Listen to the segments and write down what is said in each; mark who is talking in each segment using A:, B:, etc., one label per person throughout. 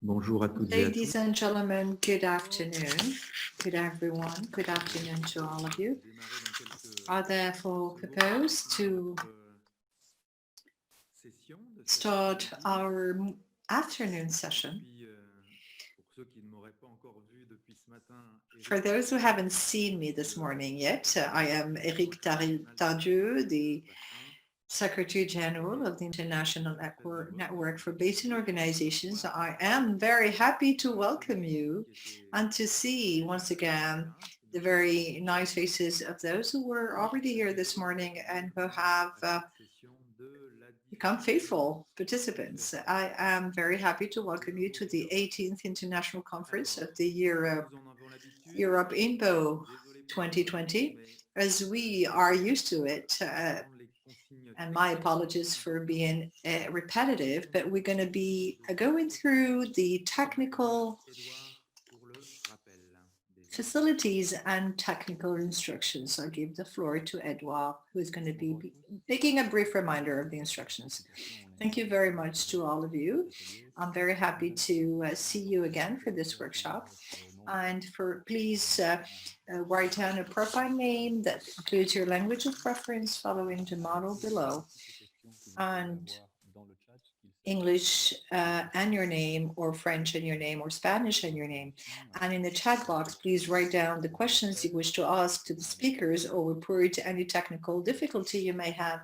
A: Bonjour à toutes et à tous.
B: Ladies and gentlemen, good afternoon. Good everyone. Good afternoon to all of you. I therefore propose to start our afternoon session. For those who haven't seen me this morning yet, I am Eric Tardieu, the Secretary General of the International Network for Basin Organizations. I am very happy to welcome you and to see once again the very nice faces of those who were already here this morning and who have become faithful participants. I am very happy to welcome you to the 18th International Conference of the Europe-INBO 2020. As we are used to it, and my apologies for being repetitive, but we're going to be going through the technical facilities and technical instructions. I'll give the floor to Edouard, who is going to be making a brief reminder of the instructions. Thank you very much to all of you. I'm very happy to see you again for this workshop. And please write down a profile name that includes your language of preference following the model below, and English and your name, or French and your name, or Spanish and your name. And in the chat box, please write down the questions you wish to ask to the speakers or report any technical difficulty you may have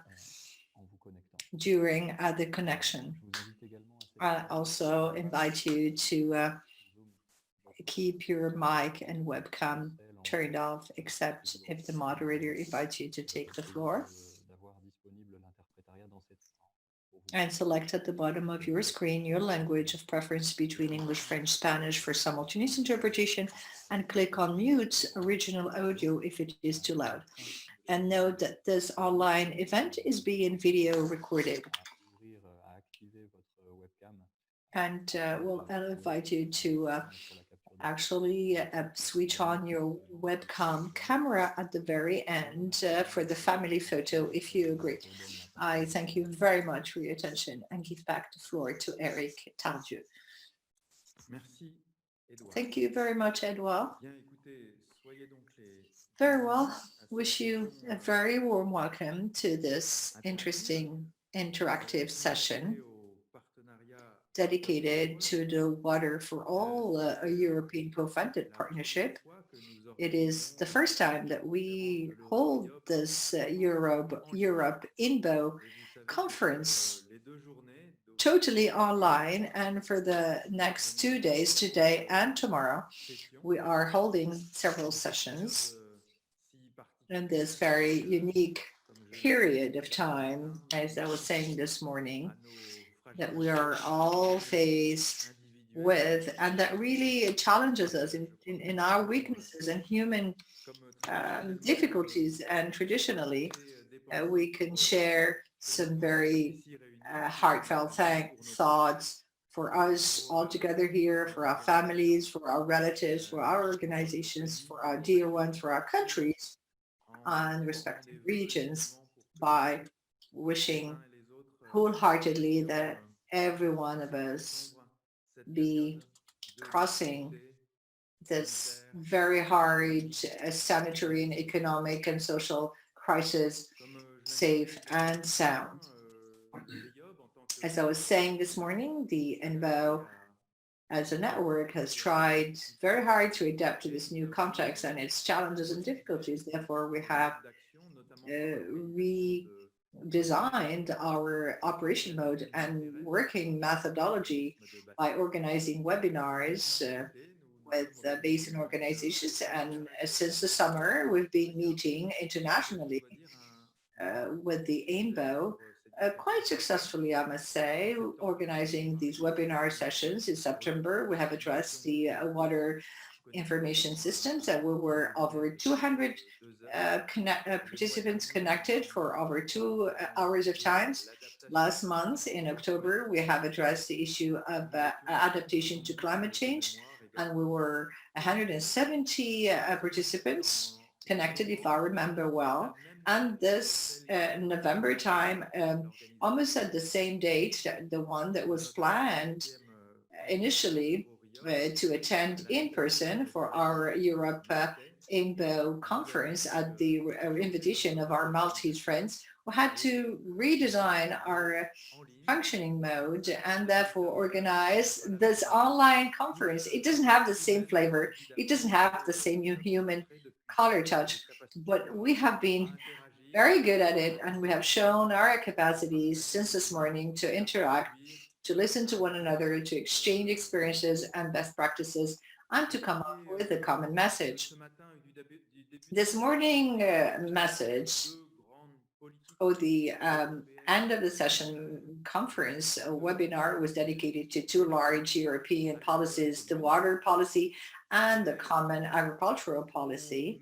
B: during the connection. I also invite you to keep your mic and webcam turned off, except if the moderator invites you to take the floor. And select at the bottom of your screen your language of preference between English, French, Spanish for simultaneous interpretation, and click on mute original audio if it is too loud. And note that this online event is being video recorded. And I'll invite you to actually switch on your webcam camera at the very end for the family photo, if you agree. I thank you very much for your attention and give back the floor to Eric Tardieu. Thank you very much, Edouard. Very well. Wish you a very warm welcome to this interesting interactive session dedicated to the Water4All, a European co-funded partnership. It is the first time that we hold this Europe-INBO conference totally online, and for the next 2 days, today and tomorrow, we are holding several sessions in this very unique period of time, as I was saying this morning, that we are all faced with, and that really challenges us in our weaknesses and human difficulties. And traditionally, we can share some very heartfelt thoughts for us all together here, for our families, for our relatives, for our organizations, for our dear ones, for our countries and respective regions, by wishing wholeheartedly that every one of us be crossing this very hard sanitary and economic and social crisis safe and sound. As I was saying this morning, the INBO as a network has tried very hard to adapt to this new context and its challenges and difficulties. Therefore, we have redesigned our operation mode and working methodology by organizing webinars with basin organizations. And since the summer, we've been meeting internationally with the INBO quite successfully, I must say, organizing these webinar sessions. In September, we have addressed the water information systems, and we were over 200 participants connected for over 2 hours of time. Last month, in October, we have addressed the issue of adaptation to climate change, and we were 170 participants connected, if I remember well. And this November time, almost at the same date, the one that was planned initially to attend in person for our Europe-INBO conference at the invitation of our Maltese friends. We had to redesign our functioning mode and therefore organize this online conference. It doesn't have the same flavor. It doesn't have the same human color touch, but we have been very good at it, and we have shown our capacities since this morning to interact, to listen to one another, to exchange experiences and best practices, and to come up with a common message. This morning message, the end of the session conference webinar was dedicated to two large European policies, the water policy and the common agricultural policy,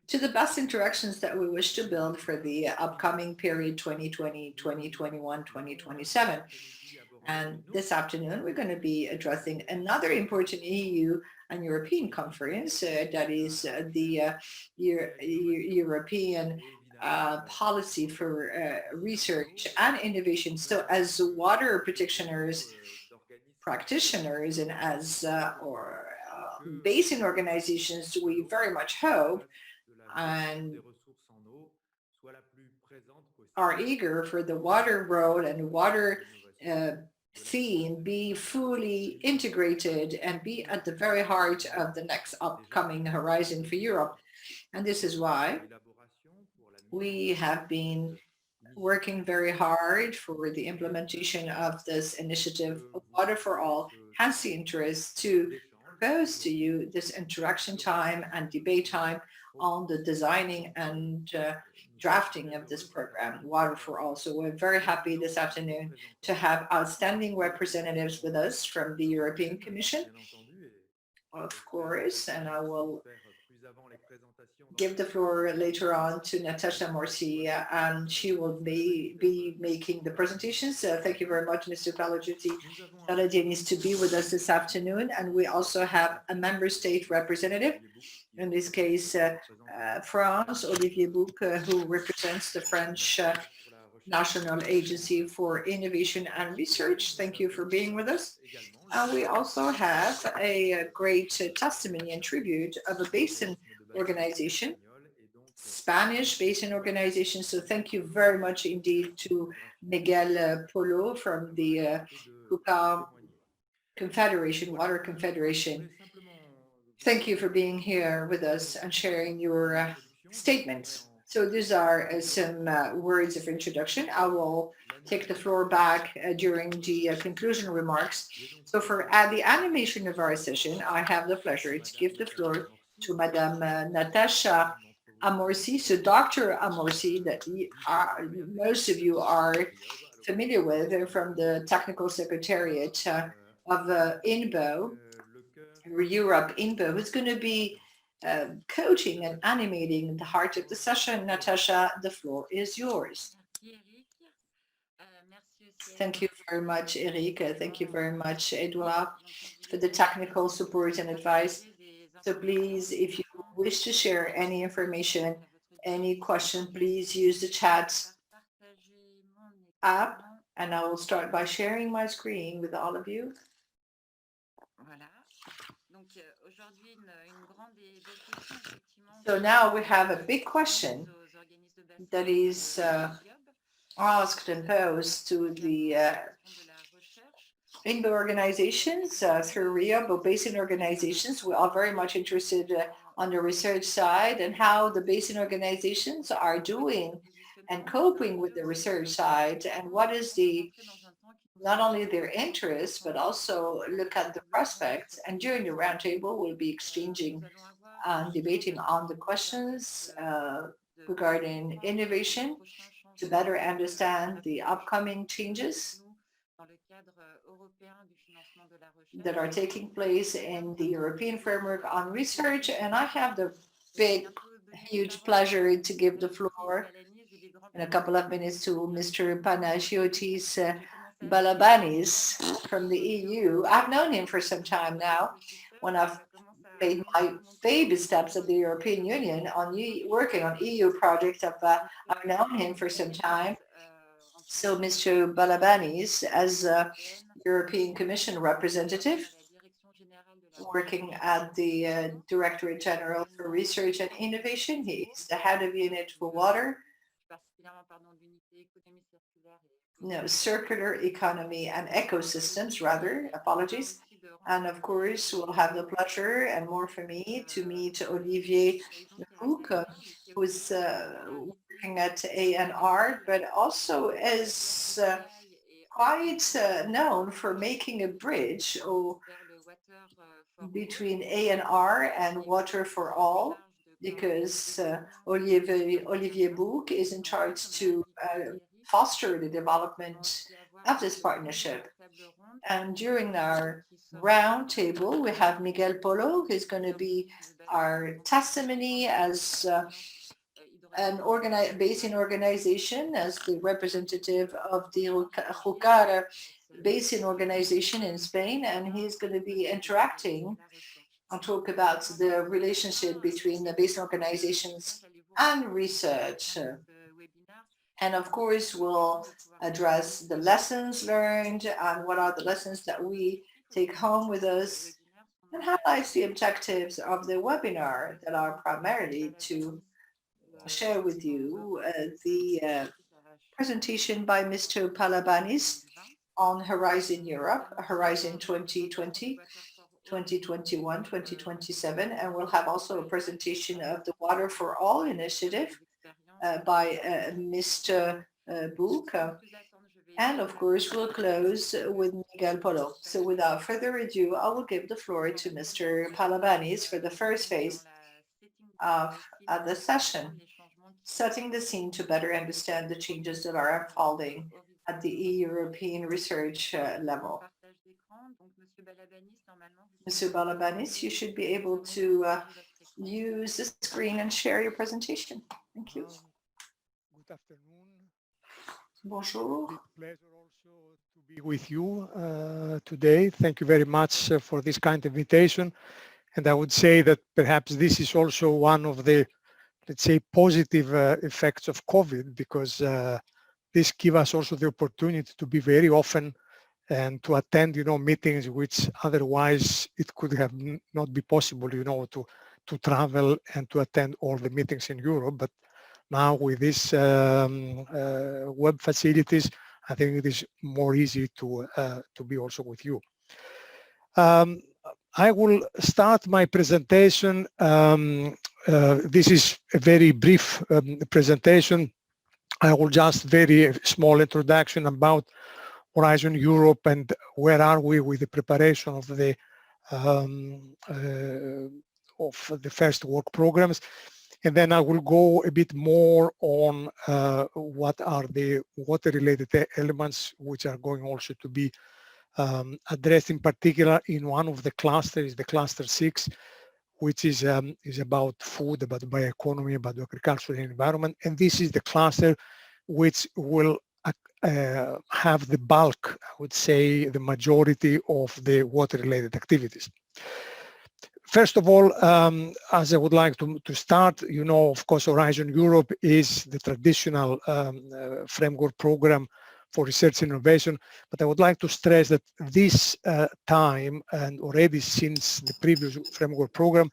B: to the best interactions that we wish to build for the upcoming period 2020, 2021, 2027. And this afternoon, we're going to be addressing another important EU and European conference, that is the European policy for research and innovation. So as water practitioners and as basin organizations, we very much hope and are eager for the water role and water theme be fully integrated and be at the very heart of the next upcoming horizon for Europe. And this is why we have been working very hard for the implementation of this initiative of Water4All, has the interest to propose to you this interaction time and debate time on the designing and drafting of this program, Water4All. So we're very happy this afternoon to have outstanding representatives with us from the European Commission, of course, and I will give the floor later on to Natacha Amorsi, and she will be making the presentations. Thank you very much, Mr. Panagiotis, to be with us this afternoon. And we also have a member state representative, in this case, France, Olivier Bouc, who represents the French National Agency for Innovation and Research. Thank you for being with us. We also have a great testimony and tribute of a basin organization, Spanish basin organization. So thank you very much indeed to Miguel Polo from the Jucar Confederation, Water Confederation. Thank you for being here with us and sharing your statements. So these are some words of introduction. I will take the floor back during the conclusion remarks. So for the animation of our session, I have the pleasure to give the floor to Madame Natacha Amorsi, so Dr. Amorsi, that most of you are familiar with from the technical secretariat of INBO, Europe-INBO, who's going to be coaching and animating the heart of the session. Natacha, the floor is yours. Thank you very much, Eric. Thank you very much, Edouard, for the technical support and advice. So please, if you wish to share any information, any question, please use the chat app, and I will start by sharing my screen with all of you. So now we have a big question that is asked and posed to the INBO organizations through RIO, basin organizations. We are very much interested on the research side and how the basin organizations are doing and coping with the research side, and what is not only their interest, but also look at the prospects. And during the roundtable, we'll be exchanging and debating on the questions regarding innovation to better understand the upcoming changes that are taking place in the European framework on research. And I have the huge pleasure to give the floor in a couple of minutes to Mr. Panagiotis Balabanis from the EU. I've known him for some time now. When I've made my baby steps at the European Union on working on EU projects, I've known him for some time. So Mr. Balabanis, as European Commission representative working at the Directorate General for Research and Innovation. He is the head of unit for water, circular economy and ecosystems, rather, apologies. And of course, we'll have the pleasure, and more for me, to meet Olivier Bouc, who is working at ANR, but also is quite known for making a bridge between ANR and Water4All, because Olivier Bouc is in charge to foster the development of this partnership. And during our round table, we have Miguel Polo, who's going to be our testimony as an basin organization, as the representative of the Jucar basin organization in Spain, and he's going to be interacting and talk about the relationship between the basin organizations and research. And of course, we'll address the lessons learned and what are the lessons that we take home with us, and highlight the objectives of the webinar that are primarily to share with you the presentation by Mr. Balabanis on Horizon Europe, Horizon 2020, 2021, 2027, and we'll have also a presentation of the Water4All initiative by Mr. Bouc. And of course, we'll close with Miguel Polo. So without further ado, I will give the floor to Mr. Balabanis for the first phase of the session, setting the scene to better understand the changes that are unfolding at the European research level. Mr. Balabanis, you should be able to use the screen and share your presentation. Thank you.
A: Good afternoon.
B: Bonjour.
A: It's a pleasure also to be with you today. Thank you very much for this kind of invitation. And I would say that perhaps this is also one of the, let's say, positive effects of COVID, because this gives us also the opportunity to be very often and to attend, meetings which otherwise it could have not be possible, to travel and to attend all the meetings in Europe. But now with these web facilities, I think it is more easy to be also with you. I will start my presentation. This is a very brief presentation. I will just very small introduction about Horizon Europe and where are we with the preparation of the first work programs. And then I will go a bit more on what are the water-related elements which are going also to be addressed, in particular in one of the clusters, the cluster 6, which is about food, about bioeconomy, about agriculture and environment. And this is the cluster which will have the bulk, I would say, the majority of the water-related activities. First of all, as I would like to start, of course, Horizon Europe is the traditional framework program for research and innovation, but I would like to stress that this time, and already since the previous framework program,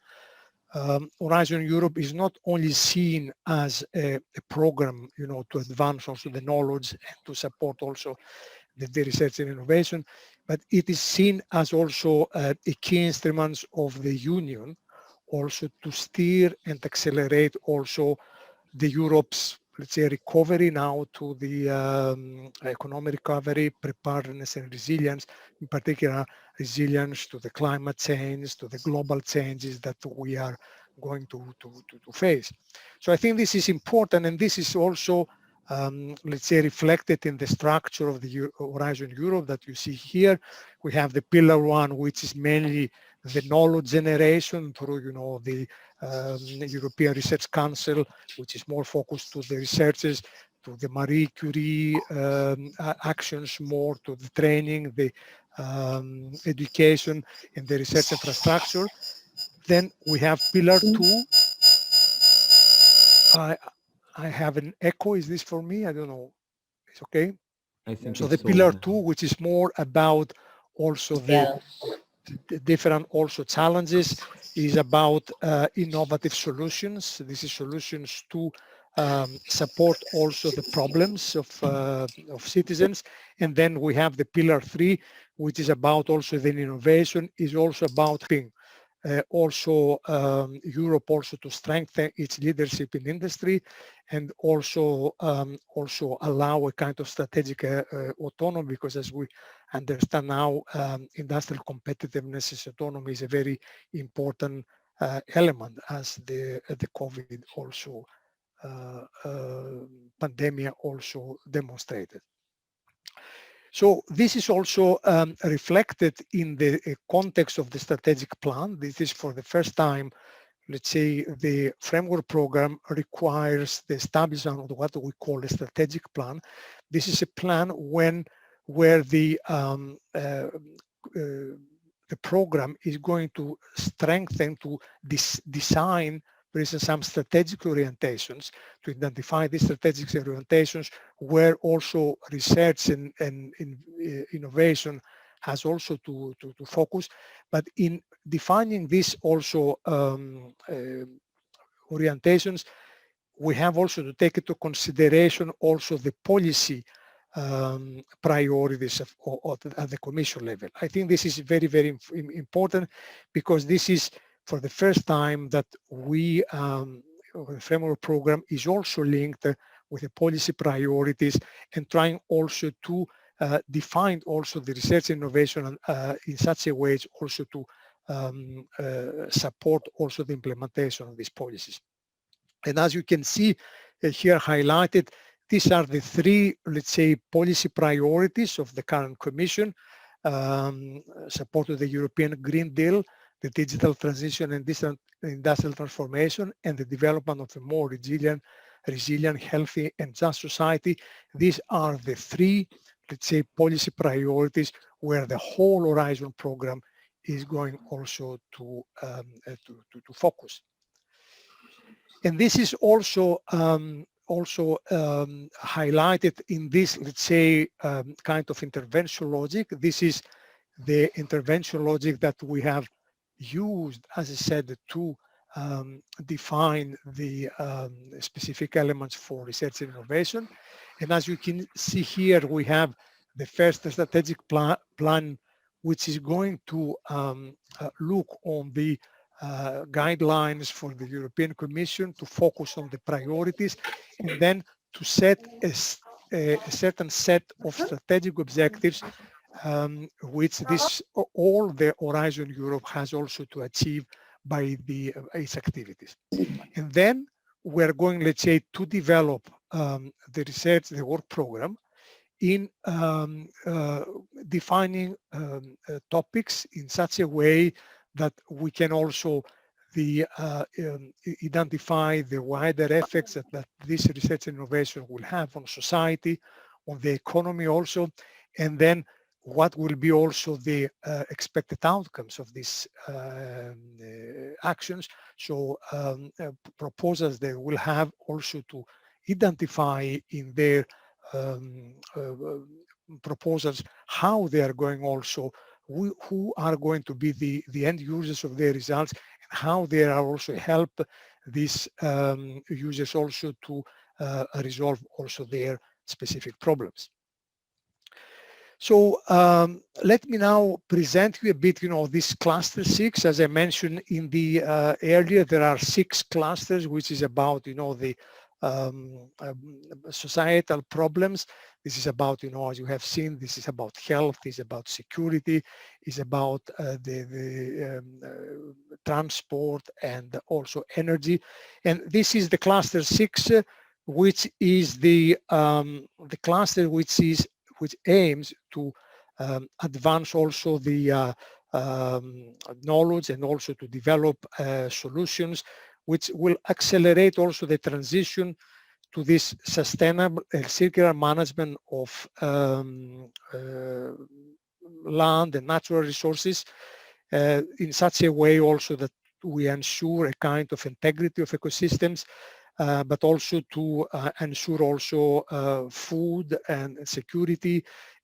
A: Horizon Europe is not only seen as a program, to advance also the knowledge and to support also the research and innovation, but it is seen as also a key instrument of the Union, also to steer and accelerate also the Europe's, let's say, recovery now to the economic recovery, preparedness and resilience, in particular resilience to the climate change, to the global changes that we are going to face. So I think this is important, and this is also let's say, reflected in the structure of the Horizon Europe that you see here. We have the pillar 1, which is mainly the knowledge generation through, the European Research Council, which is more focused to the researchers, to the Marie Curie actions, more to the training, the education, and the research infrastructure. Then we have pillar 2. I have an echo. Is this for me? I don't know. It's okay.
C: I think
A: so. The pillar 2, which is more about also the different also challenges is about innovative solutions. This is solutions to support also the problems of citizens. And then we have the pillar 3, which is about also the innovation, is also about being also Europe also to strengthen its leadership in industry, and also allow a kind of strategic autonomy, because as we understand now, industrial competitiveness is autonomy is a very important element, as the COVID also pandemic also demonstrated. So this is also reflected in the context of the strategic plan. This is for the first time, let's say, the framework program requires the establishment of what we call a strategic plan. This is a plan where the program is going to strengthen, to design, for instance, some strategic orientations, to identify these strategic orientations where also research and innovation has also to focus. But in defining these also orientations, we have also to take into consideration also the policy priorities at the Commission level. I think this is very, very important, because this is for the first time that we, the framework program is also linked with the policy priorities, and trying also to define also the research innovation in such a way also to support also the implementation of these policies. And as you can see here highlighted, these are the 3, let's say, policy priorities of the current Commission: support of the European Green Deal, the digital transition and industrial transformation, and the development of a more resilient, healthy, and just society. These are the 3, let's say, policy priorities where the whole Horizon program is going also to focus. And this is also highlighted in this, let's say, kind of intervention logic. This is the intervention logic that we have used, as I said, to define the specific elements for research and innovation. And as you can see here, we have the first strategic plan, which is going to look on the guidelines for the European Commission to focus on the priorities, and then to set a certain set of strategic objectives, which all the Horizon Europe has also to achieve by its activities. And then we're going, let's say, to develop the research, the work program, in defining topics in such a way that we can also identify the wider effects that this research and innovation will have on society, on the economy also, and then what will be also the expected outcomes of these actions. So proposals they will have also to identify in their proposals how they are going also, who are going to be the end users of their results, and how they are also help these users also to resolve also their specific problems. So let me now present you a bit, this cluster 6. As I mentioned in the earlier, there are 6 clusters, which is about, the societal problems. This is about, as you have seen, this is about health, is about security, is about the transport and also energy. And this is the cluster 6, which is the cluster which aims to advance also the knowledge, and also to develop solutions which will accelerate also the transition to this sustainable and circular management of land and natural resources in such a way also that we ensure a kind of integrity of ecosystems, but also to ensure also food and security,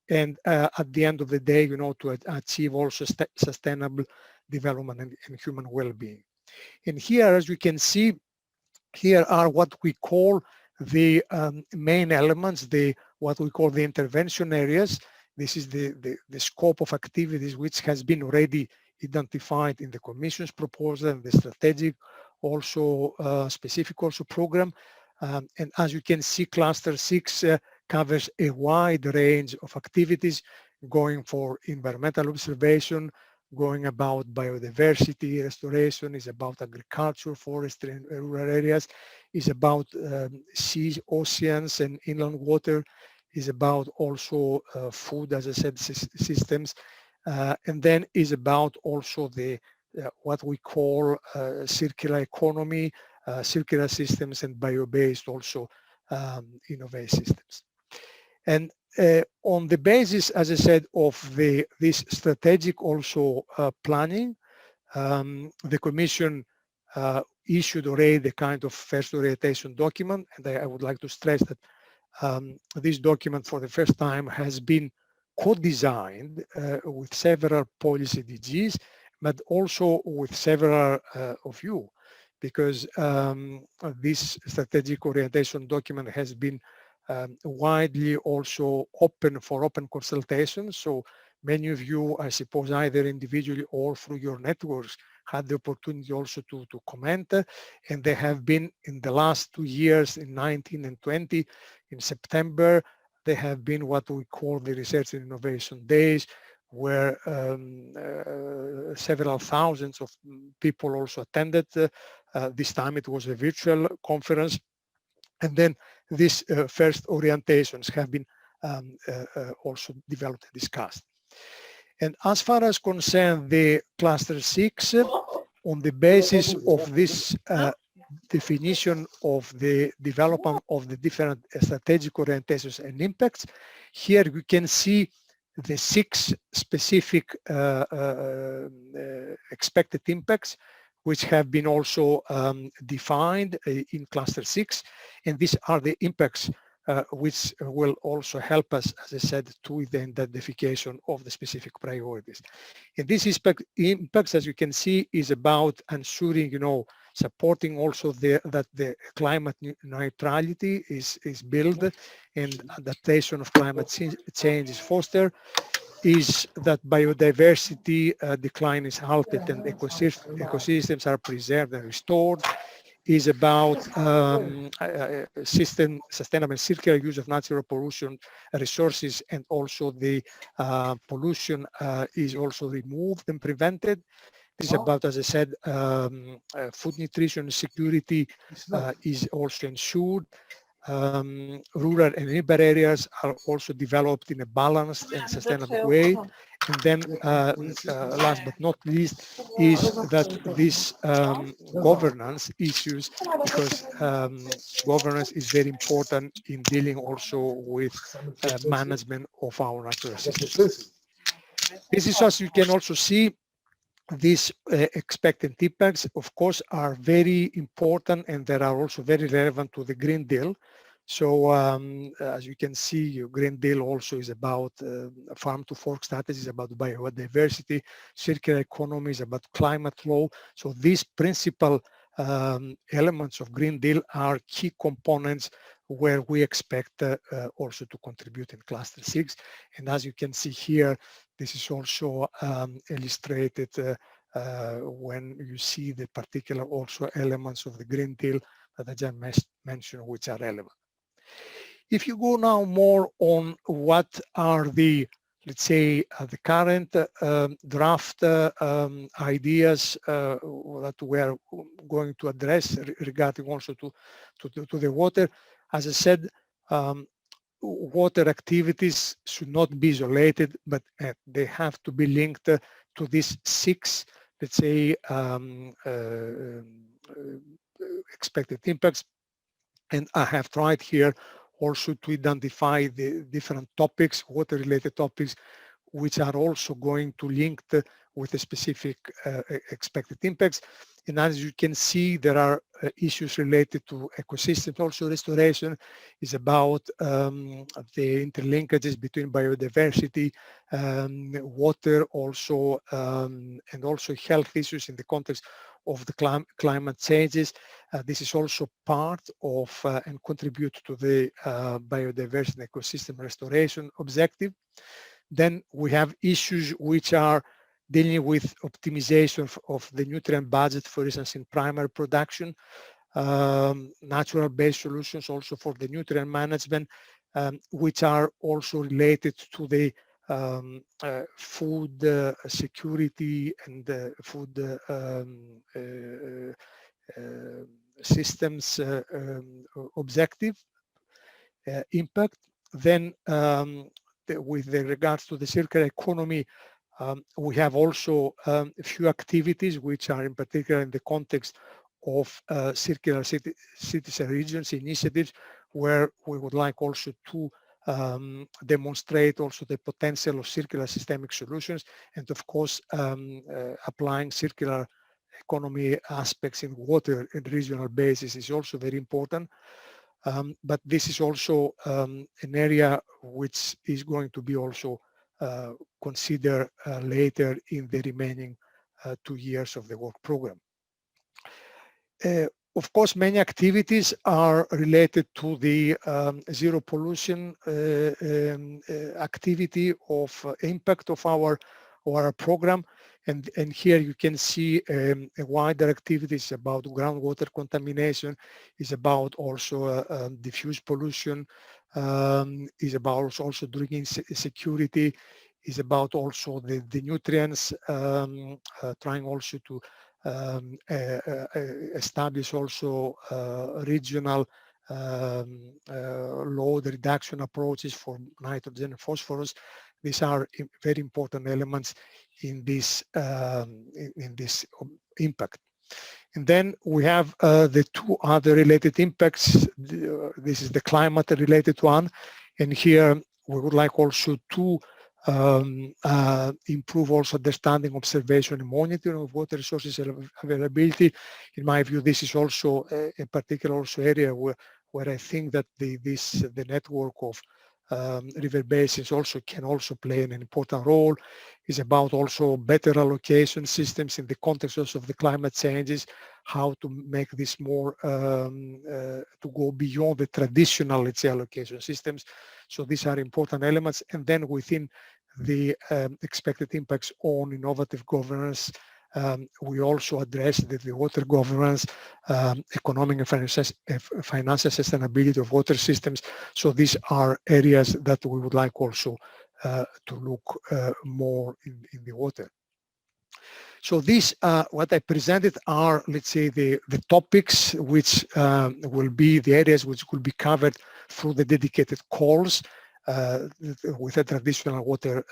A: and at the end of the day, to achieve also sustainable development and human well-being. And here, as you can see, here are what we call the main elements, what we call the intervention areas. This is the scope of activities which has been already identified in the Commission's proposal and the strategic also specific also program. And as you can see, Cluster 6 covers a wide range of activities going for environmental observation, going about biodiversity restoration, is about agriculture, forestry, and rural areas, is about seas, oceans, and inland water, is about also food, as I said, systems, and then is about also the what we call circular economy, circular systems, and bio-based also innovative systems. And on the basis, as I said, of this strategic also planning, the Commission issued already the kind of first orientation document, and I would like to stress that this document for the first time has been co-designed with several policy DGs, but also with several of you, because this strategic orientation document has been widely also open for open consultation. So many of you, I suppose, either individually or through your networks, had the opportunity also to comment, and they have been in the last 2 years, in 19 and 20, in September, they have been what we call the Research and Innovation Days, where several thousands of people also attended. This time it was a virtual conference. And then these first orientations have been also developed and discussed. And as far as concerned the Cluster 6, on the basis of this definition of the development of the different strategic orientations and impacts, here we can see the 6 specific expected impacts, which have been also defined in Cluster 6. And these are the impacts which will also help us, as I said, to the identification of the specific priorities. And this impacts, as you can see, is about ensuring, supporting also that the climate neutrality is built and adaptation of climate change is fostered, is that biodiversity decline is halted and ecosystems are preserved and restored, is about sustainable circular use of natural pollution resources, and also the pollution is also removed and prevented. This is about, as I said, food nutrition security is also ensured. Rural and urban areas are also developed in a balanced and sustainable way. And then last but not least is that this governance issues, because governance is very important in dealing also with management of our natural systems. This is, as you can also see, these expected impacts, of course, are very important, and they are also very relevant to the Green Deal. So as you can see, Green Deal also is about farm to fork strategies, about biodiversity, circular economy is about climate law. So these principal elements of Green Deal are key components where we expect also to contribute in Cluster 6. And as you can see here, this is also illustrated when you see the particular also elements of the Green Deal that I just mentioned, which are relevant. If you go now more on what are the, let's say, the current draft ideas that we are going to address regarding also to the water, as I said, water activities should not be isolated, but they have to be linked to these 6, let's say, expected impacts. And I have tried here also to identify the different topics, water-related topics, which are also going to link with a specific expected impacts. And as you can see, there are issues related to ecosystems. Also, restoration is about the interlinkages between biodiversity, water, also and also health issues in the context of the climate changes. This is also part of and contribute to the biodiversity and ecosystem restoration objective. Then we have issues which are dealing with optimization of the nutrient budget, for instance, in primary production, natural-based solutions also for the nutrient management, which are also related to the food security and food systems objective impact. Then with regards to the circular economy, we have also a few activities which are in particular in the context of circular cities and regions initiatives, where we would like also to demonstrate also the potential of circular systemic solutions, and of course applying circular economy aspects in water and regional basis is also very important. But this is also an area which is going to be also considered later in the remaining 2 years of the work program. Of course, many activities are related to the zero pollution activity of impact of our program. And here you can see a wider activities about groundwater contamination, is about also diffuse pollution, is about also drinking security, is about also the nutrients, trying also to establish also regional load reduction approaches for nitrogen and phosphorus. These are very important elements in this impact. And then we have the two other related impacts. This is the climate related one, and here we would like also to improve also understanding, observation and monitoring of water resources availability. In my view, this is also a particular also area where I think that the network of river basins also can also play an important role. Is about also better allocation systems in the context also of the climate changes, how to make this more to go beyond the traditional, let's say, allocation systems. So these are important elements. And then within the expected impacts on innovative governance, we also address the water governance, economic and financial sustainability of water systems. So these are areas that we would like also to look more in the water. So these, what I presented are, let's say, the topics which will be the areas which will be covered through the dedicated calls with the traditional water,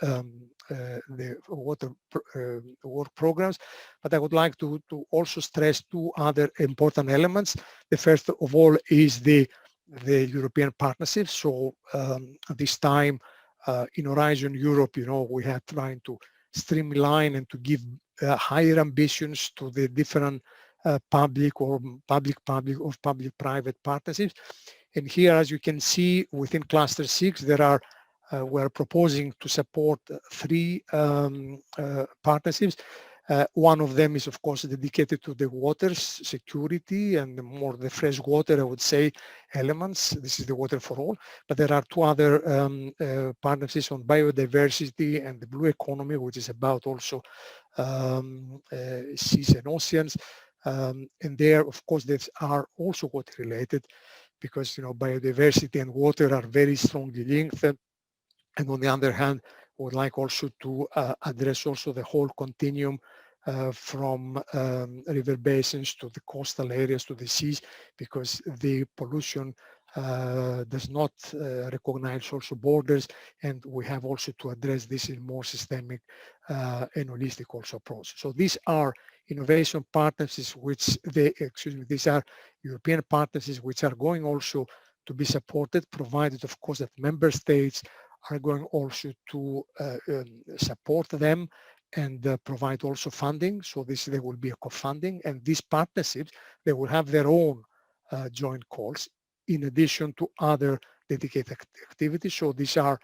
A: work programs. But I would like to also stress two other important elements. The first of all is the European partnership. So this time in Horizon Europe, we are trying to streamline and to give higher ambitions to the different public-private partnerships. And here, as you can see, within Cluster 6, there are we're proposing to support 3 partnerships. One of them is, of course, dedicated to the water security and more the fresh water, I would say, elements. This is the Water4All. But there are 2 other partnerships on biodiversity and the blue economy, which is about also seas and oceans. And there, of course, they are also water related, because biodiversity and water are very strongly linked. And on the other hand, we would like also to address also the whole continuum from river basins to the coastal areas to the seas, because the pollution does not recognize also borders, and we have also to address this in more systemic and holistic also approach. So these are innovation partnerships these are European partnerships which are going also to be supported, provided of course that member states are going also to support them and provide also funding. So there will be a co-funding, and these partnerships, they will have their own joint calls in addition to other dedicated activities. So these are,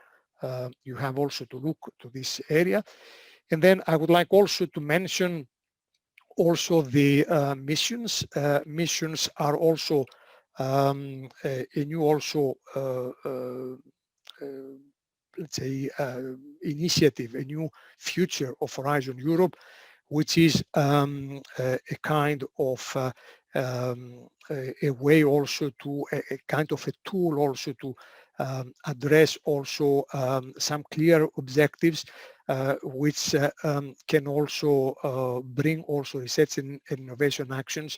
A: you have also to look to this area. And then I would like also to mention also the missions. Missions are also a new also let's say initiative, a new future of Horizon Europe, which is a kind of a way also to a kind of a tool also to address also some clear objectives which can also bring also research and innovation actions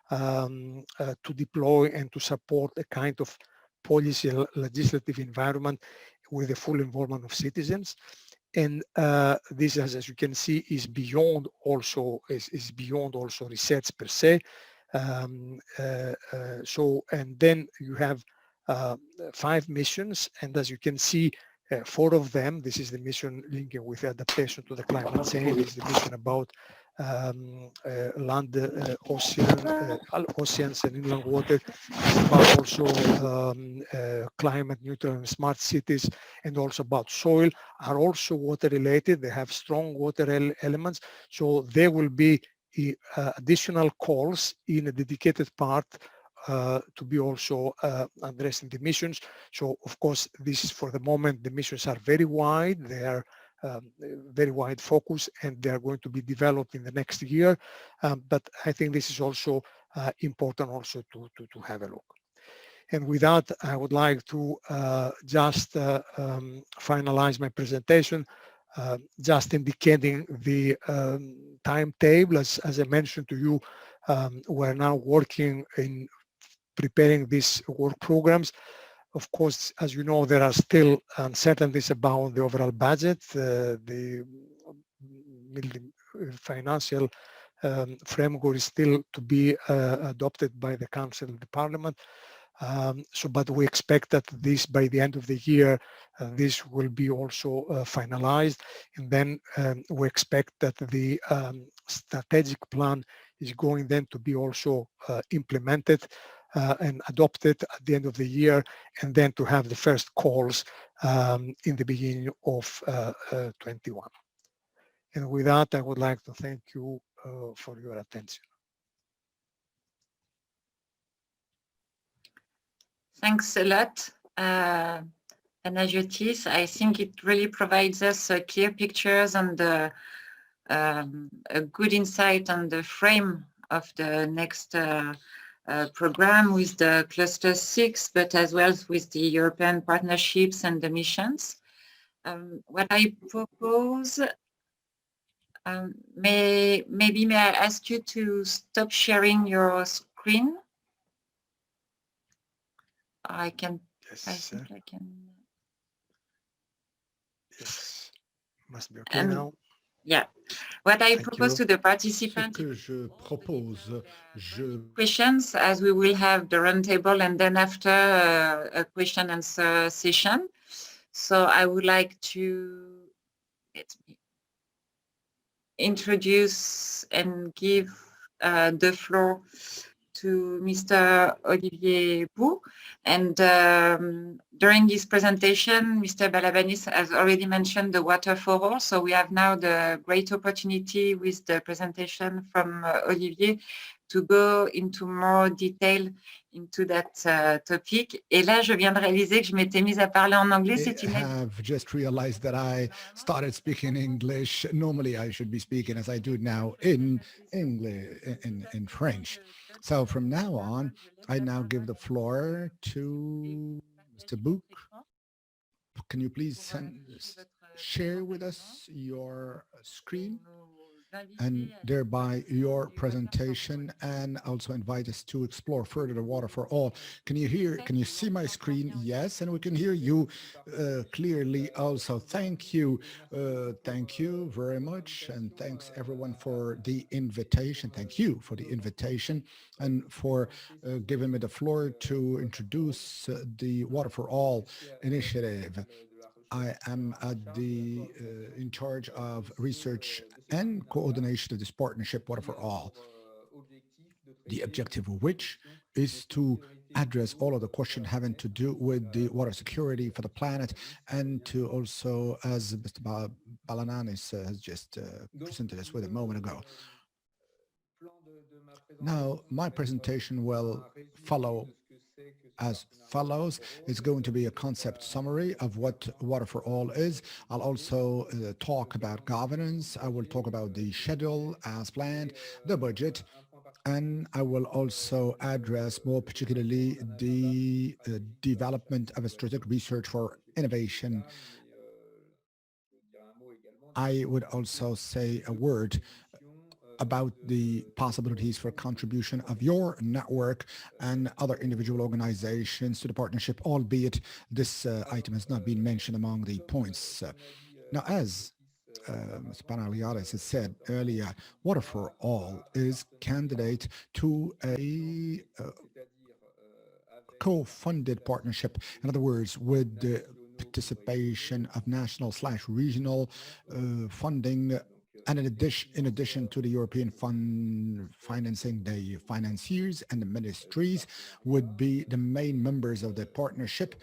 A: to deploy and to support a kind of policy legislative environment with the full involvement of citizens. And this, as you can see, is beyond also research per se. So, and then you have 5 missions, and as you can see, 4 of them, this is the mission linking with adaptation to the climate change, this is the mission about land, oceans and inland water. It's about also climate neutral and smart cities, and also about soil, are also water related. They have strong water elements. So there will be additional calls in a dedicated part to be also addressing the missions. So of course, this is for the moment, the missions are very wide. They are very wide focus, and they are going to be developed in the next year. But I think this is also important also to have a look. And with that, I would like to just finalize my presentation, just indicating the timetable. As I mentioned to you, we're now working in preparing these work programs. Of course, as you know, there are still uncertainties about the overall budget, the financial framework is still to be adopted by the Council and the Parliament. But we expect that this, by the end of the year, this will be also finalized. And then we expect that the strategic plan is going then to be also implemented and adopted at the end of the year, and then to have the first calls in the beginning of 21. And with that, I would like to thank you for your attention.
C: Thanks a lot, Panagiotis. I think it really provides us clear pictures and a good insight on the frame of the next program with the cluster 6, but as well with the European partnerships and the missions. What I propose, may I ask you to stop sharing your screen? I can.
A: Yes,
C: I think I can.
A: Yes, must be okay now.
C: Yeah. What I
A: Thank
C: propose
A: you.
C: to the participants, questions, as we will have the roundtable and then after a question and answer session. So I would like to introduce and give the floor to Mr. Olivier Bouc. And during this presentation, Mr. Balabanis has already mentioned the Water4All. So we have now the great opportunity with the presentation from Olivier to go into more detail into that topic. Et là, je viens de réaliser que je m'étais mise à parler en anglais.
D: I have just realized that I started speaking English. Normally, I should be speaking as I do now in English, in French. So from now on, I now give the floor to Mr. Bouc. Can you please share with us your screen and thereby your presentation, and also invite us to explore further the Water4All. Can you see my screen? Yes, and we can hear you clearly also. Thank you very much, and thanks everyone for the invitation. Thank you for the invitation and for giving me the floor to introduce the Water4All initiative. I am at in charge of research and coordination of this partnership, Water4All, the objective of which is to address all of the questions having to do with the water security for the planet, and to also, as Mr. Balabanis has just presented us with a moment ago. Now, my presentation will follow as follows. It's going to be a concept summary of what Water4All is. I'll also talk about governance. I will talk about the schedule as planned, the budget, and I will also address more particularly the development of a strategic research for innovation. I would also say a word about the possibilities for contribution of your network and other individual organizations to the partnership, albeit this item has not been mentioned among the points. Now, as Mr. Panagiotis has said earlier, Water4All is candidate to a co-funded partnership, in other words, with the participation of national/regional funding. And in addition to the European fund financing, the financiers and the ministries would be the main members of the partnership,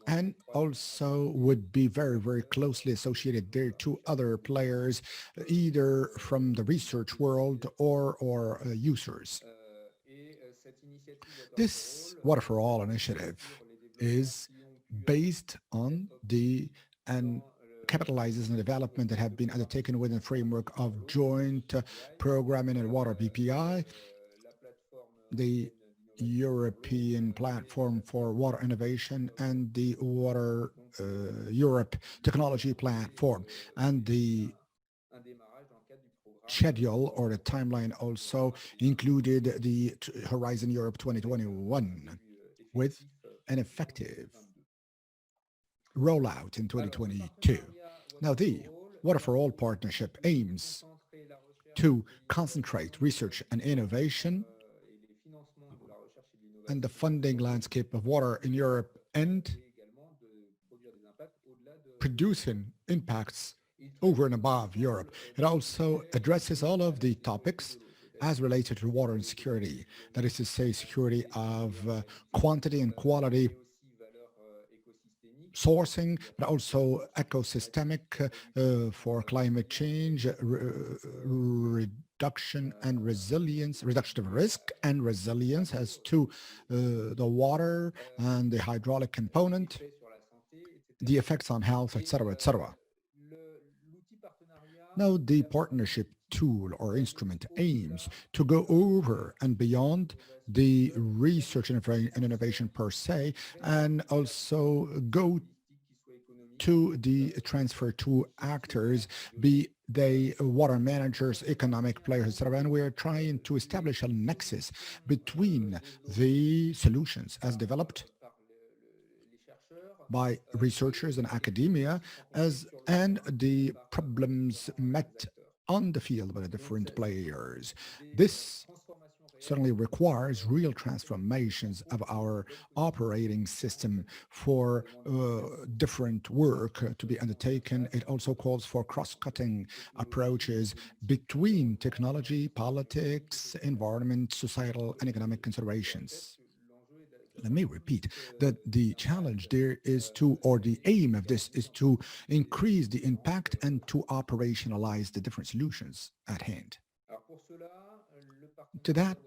D: and also would be very, very closely associated there to other players, either from the research world or users. This Water4All initiative is based on and capitalizes on the development that have been undertaken within the framework of joint programming and water BPI, the European platform for water innovation, and the Water Europe technology platform. And the schedule or the timeline also included the Horizon Europe 2021 with an effective rollout in 2022. Now, the Water4All partnership aims to concentrate research and innovation and the funding landscape of water in Europe, and producing impacts over and above Europe. It also addresses all of the topics as related to water and security, that is to say, security of quantity and quality sourcing, but also ecosystemic for climate change, reduction and resilience, reduction of risk and resilience as to the water and the hydraulic component, the effects on health, etc., etc. Now, the partnership tool or instrument aims to go over and beyond the research and innovation per se, and also go to the transfer to actors, be they water managers, economic players, etc. And we are trying to establish a nexus between the solutions as developed by researchers and academia and the problems met on the field by the different players. This certainly requires real transformations of our operating system for different work to be undertaken. It also calls for cross-cutting approaches between technology, politics, environment, societal, and economic considerations. Let me repeat that the challenge there is to, or the aim of this is to increase the impact and to operationalize the different solutions at hand. To that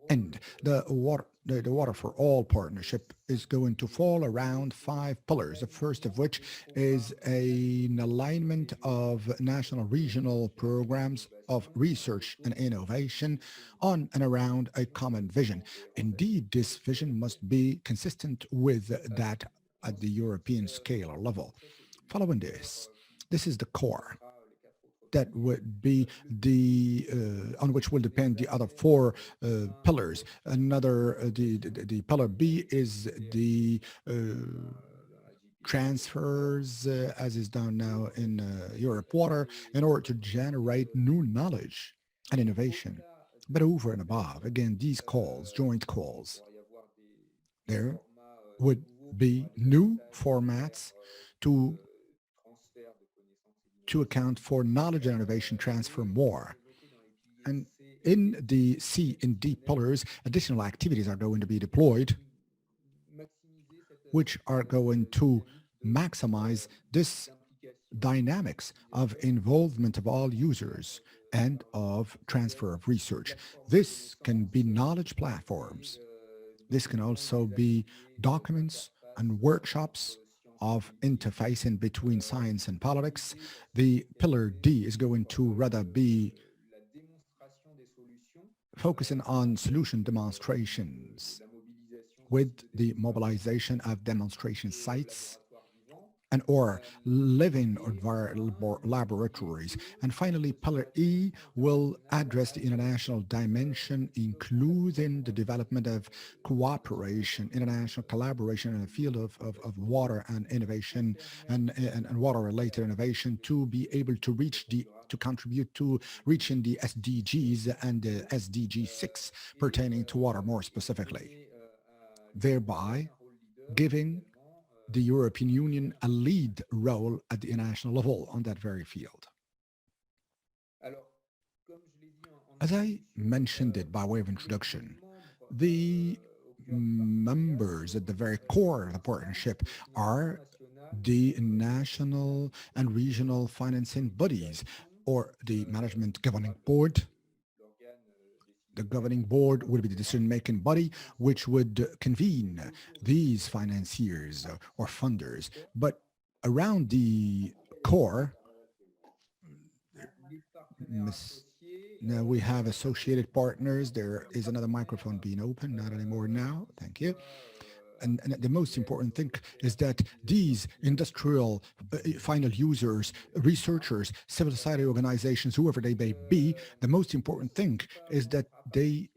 D: end, the Water4All partnership is going to fall around 5 pillars, the first of which is an alignment of national regional programs of research and innovation on and around a common vision. Indeed, this vision must be consistent with that at the European scale or level. Following this is the core that would be the on which will depend the other 4 pillars. Another the pillar B is the transfers as is done now in Europe Water, in order to generate new knowledge and innovation. But over and above, again, these calls, joint calls, there would be new formats to account for knowledge and innovation transfer more. And in the C and D pillars, additional activities are going to be deployed, which are going to maximize this dynamics of involvement of all users and of transfer of research. This can be knowledge platforms. This can also be documents and workshops of interfacing between science and politics. The pillar D is going to rather be focusing on solution demonstrations with the mobilization of demonstration sites and or living laboratories. And finally, Pillar E will address the international dimension, including the development of cooperation, international collaboration in the field of water and innovation and water-related innovation to be able to reach to contribute to reaching the SDGs and the SDG 6 pertaining to water more specifically, thereby giving the European Union a lead role at the international level on that very field. As I mentioned it by way of introduction, the members at the very core of the partnership are the national and regional financing bodies, or the management governing board. The governing board would be the decision-making body which would convene these financiers or funders. But around the core, now we have associated partners. There is another microphone being opened, not anymore now. Thank you. And the most important thing is that these industrial final users, researchers, civil society organizations, whoever they may be, the most important thing is that they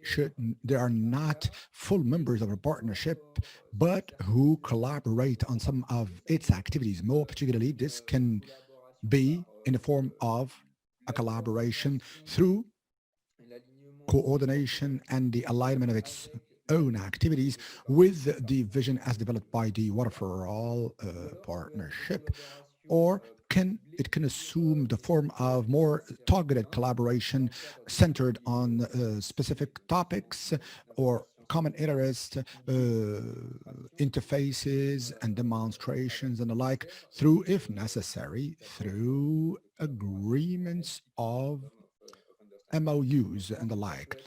D: are not full members of a partnership, but who collaborate on some of its activities. More particularly, this can be in the form of a collaboration through coordination and the alignment of its own activities with the vision as developed by the Water4All partnership, or it can assume the form of more targeted collaboration centered on specific topics or common interest, interfaces and demonstrations and the like, through, if necessary, through agreements of MOUs and the like.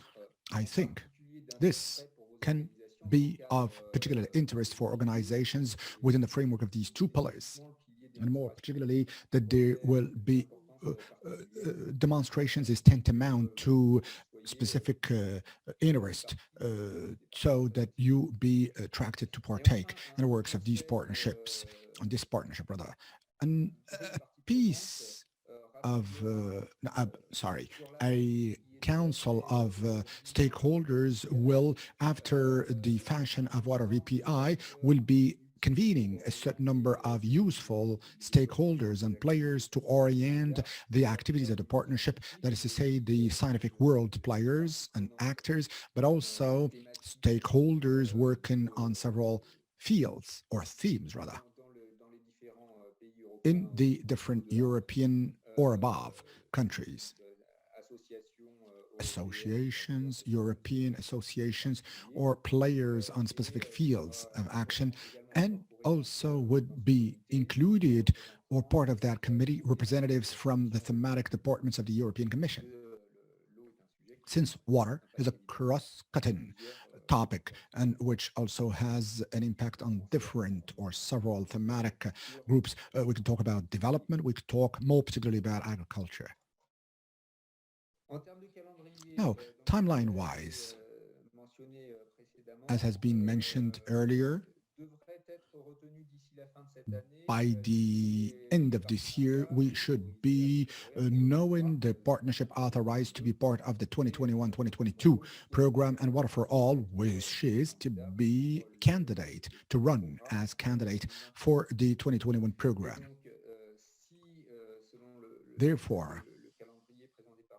D: I think this can be of particular interest for organizations within the framework of these two pillars, and more particularly that there will be demonstrations is tantamount to specific interest, so that you be attracted to partake in the works of these partnerships, on this partnership rather. And a piece of, a council of stakeholders will, after the fashion of Water VPI, will be convening a certain number of useful stakeholders and players to orient the activities of the partnership, that is to say, the scientific world players and actors, but also stakeholders working on several fields, or themes rather, in the different European or above countries. Associations, European associations, or players on specific fields of action, and also would be included or part of that committee representatives from the thematic departments of the European Commission. Since water is a cross-cutting topic and which also has an impact on different or several thematic groups, we could talk about development, we could talk more particularly about agriculture. Now, timeline-wise, as has been mentioned earlier, by the end of this year, we should be knowing the partnership authorized to be part of the 2021-2022 program, and Water4All wishes to be candidate, to run as candidate for the 2021 program. Therefore,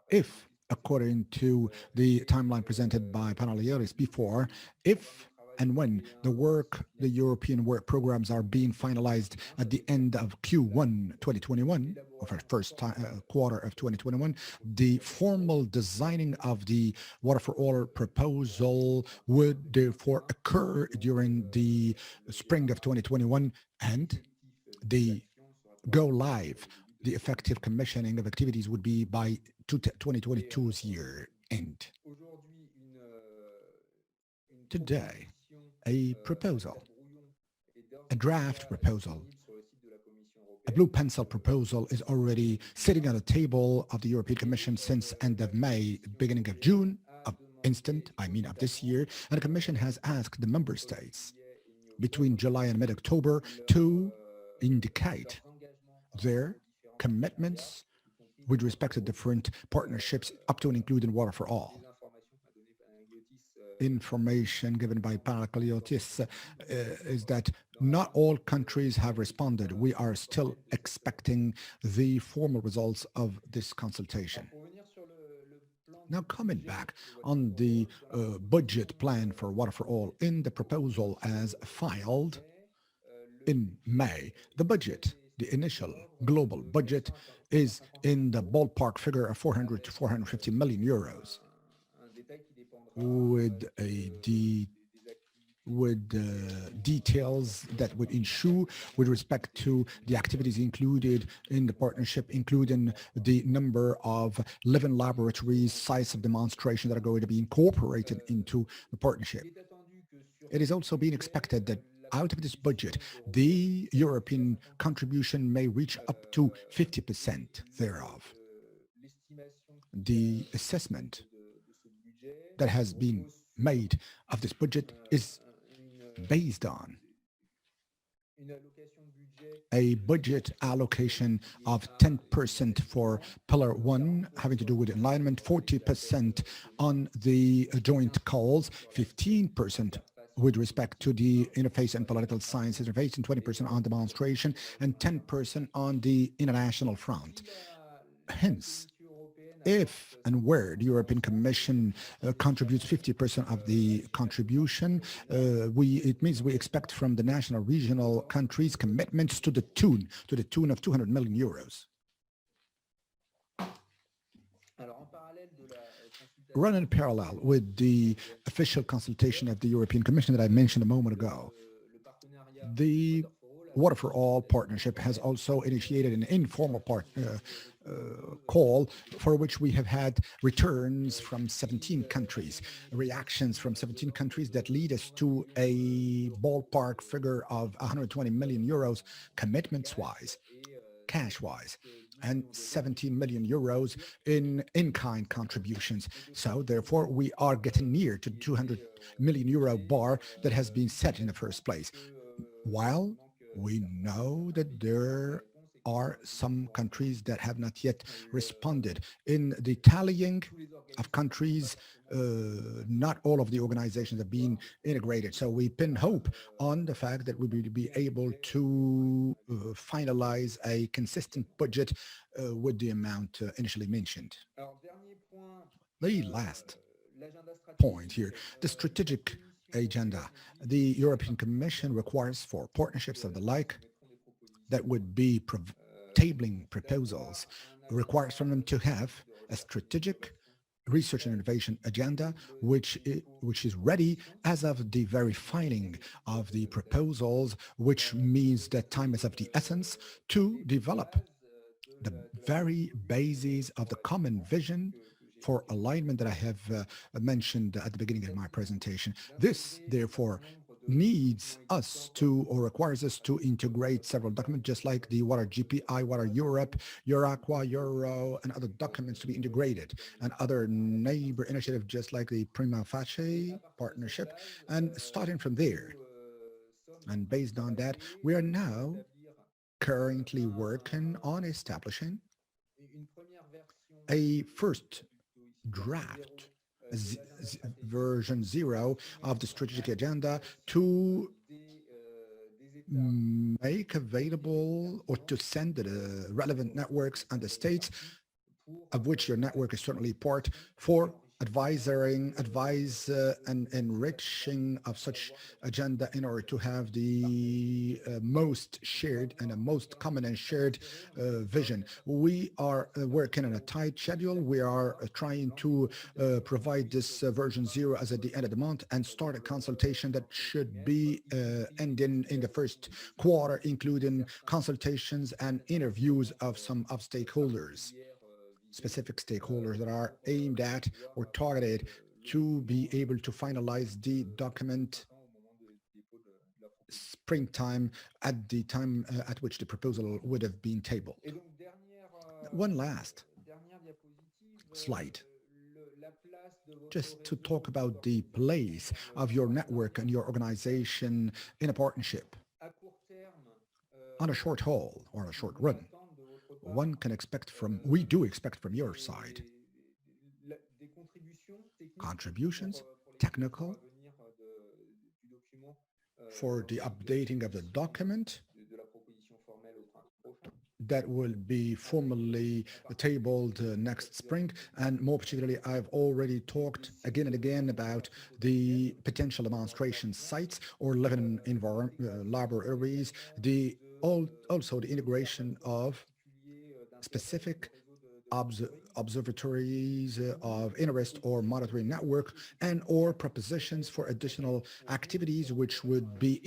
D: if, according to the timeline presented by Panagiotis before, if and when the European work programs are being finalized at the end of Q1 2021, of our first quarter of 2021, the formal designing of the Water4All proposal would therefore occur during the spring of 2021, and the go live, the effective commissioning of activities would be by 2022's year end. Today, a proposal, a draft proposal, a blue pencil proposal is already sitting on the table of the European Commission since end of May, beginning of June, of this year, and the Commission has asked the member states between July and mid-October to indicate their commitments with respect to different partnerships, up to and including Water4All. Information given by Panagiotis is that not all countries have responded. We are still expecting the formal results of this consultation. Now, coming back on the budget plan for Water4All, in the proposal as filed in May, the budget, the initial global budget, is in the ballpark figure of 400 to 450 million euros, with details that would ensure with respect to the activities included in the partnership, including the number of living laboratories, sites of demonstration that are going to be incorporated into the partnership. It is also being expected that out of this budget, the European contribution may reach up to 50% thereof. The assessment that has been made of this budget is based on a budget allocation of 10% for Pillar 1, having to do with alignment, 40% on the joint calls, 15% with respect to the interface and political science interface, and 20% on demonstration, and 10% on the international front. Hence, if and where the European Commission contributes 50% of the contribution, it means we expect from the national regional countries commitments to the tune of 200 million euros. Run in parallel with the official consultation of the European Commission that I mentioned a moment ago, the Water4All partnership has also initiated an informal call for which we have had returns from 17 countries, reactions from 17 countries that lead us to a ballpark figure of 120 million euros commitments-wise, cash-wise, and 17 million euros in-kind contributions. So therefore, we are getting near to the 200 million euro bar that has been set in the first place. While we know that there are some countries that have not yet responded. In the tallying of countries, not all of the organizations have been integrated. So we pin hope on the fact that we will be able to finalize a consistent budget with the amount initially mentioned. The last point here, the strategic agenda. The European Commission requires for partnerships of the like that would be tabling proposals, requires from them to have a strategic research and innovation agenda, which is ready as of the very filing of the proposals, which means that time is of the essence to develop the very basis of the common vision for alignment that I have mentioned at the beginning of my presentation. This, therefore, needs us to, or requires us to integrate several documents, just like the Water GPI, Water Europe, Euraqua, OiEau, and other documents to be integrated, and other neighbor initiatives, just like the Prima Facie partnership, and starting from there. And based on that, we are now currently working on establishing a first draft, version 0 of the strategic agenda to make available or to send to the relevant networks and the states, of which your network is certainly part, for and enriching of such agenda in order to have the most shared and a most common and shared vision. We are working on a tight schedule. We are trying to provide this version 0 as at the end of the month and start a consultation that should be ending in the first quarter, including consultations and interviews of some of stakeholders, specific stakeholders that are aimed at or targeted to be able to finalize the document springtime at the time at which the proposal would have been tabled. One last slide, just to talk about the place of your network and your organization in a partnership. On a short haul or a short run, one can expect from, we do expect from your side, contributions, technical, for the updating of the document that will be formally tabled next spring. And more particularly, I've already talked again and again about the potential demonstration sites or living laboratories, also the integration of specific observatories of interest or monitoring network and or propositions for additional activities which would be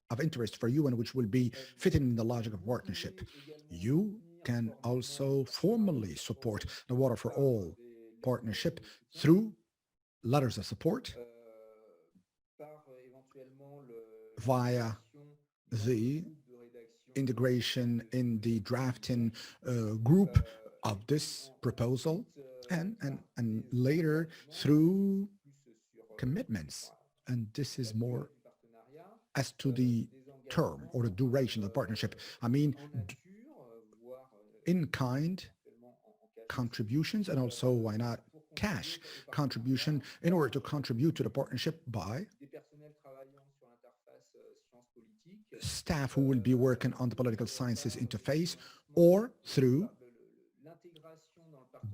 D: of interest for you and which will be fitting in the logic of partnership. You can also formally support the Water4All partnership through letters of support via the integration in the drafting group of this proposal and later through commitments. And this is more as to the term or the duration of the partnership. I mean, in-kind contributions and also, why not, cash contribution in order to contribute to the partnership by staff who will be working on the political sciences interface or through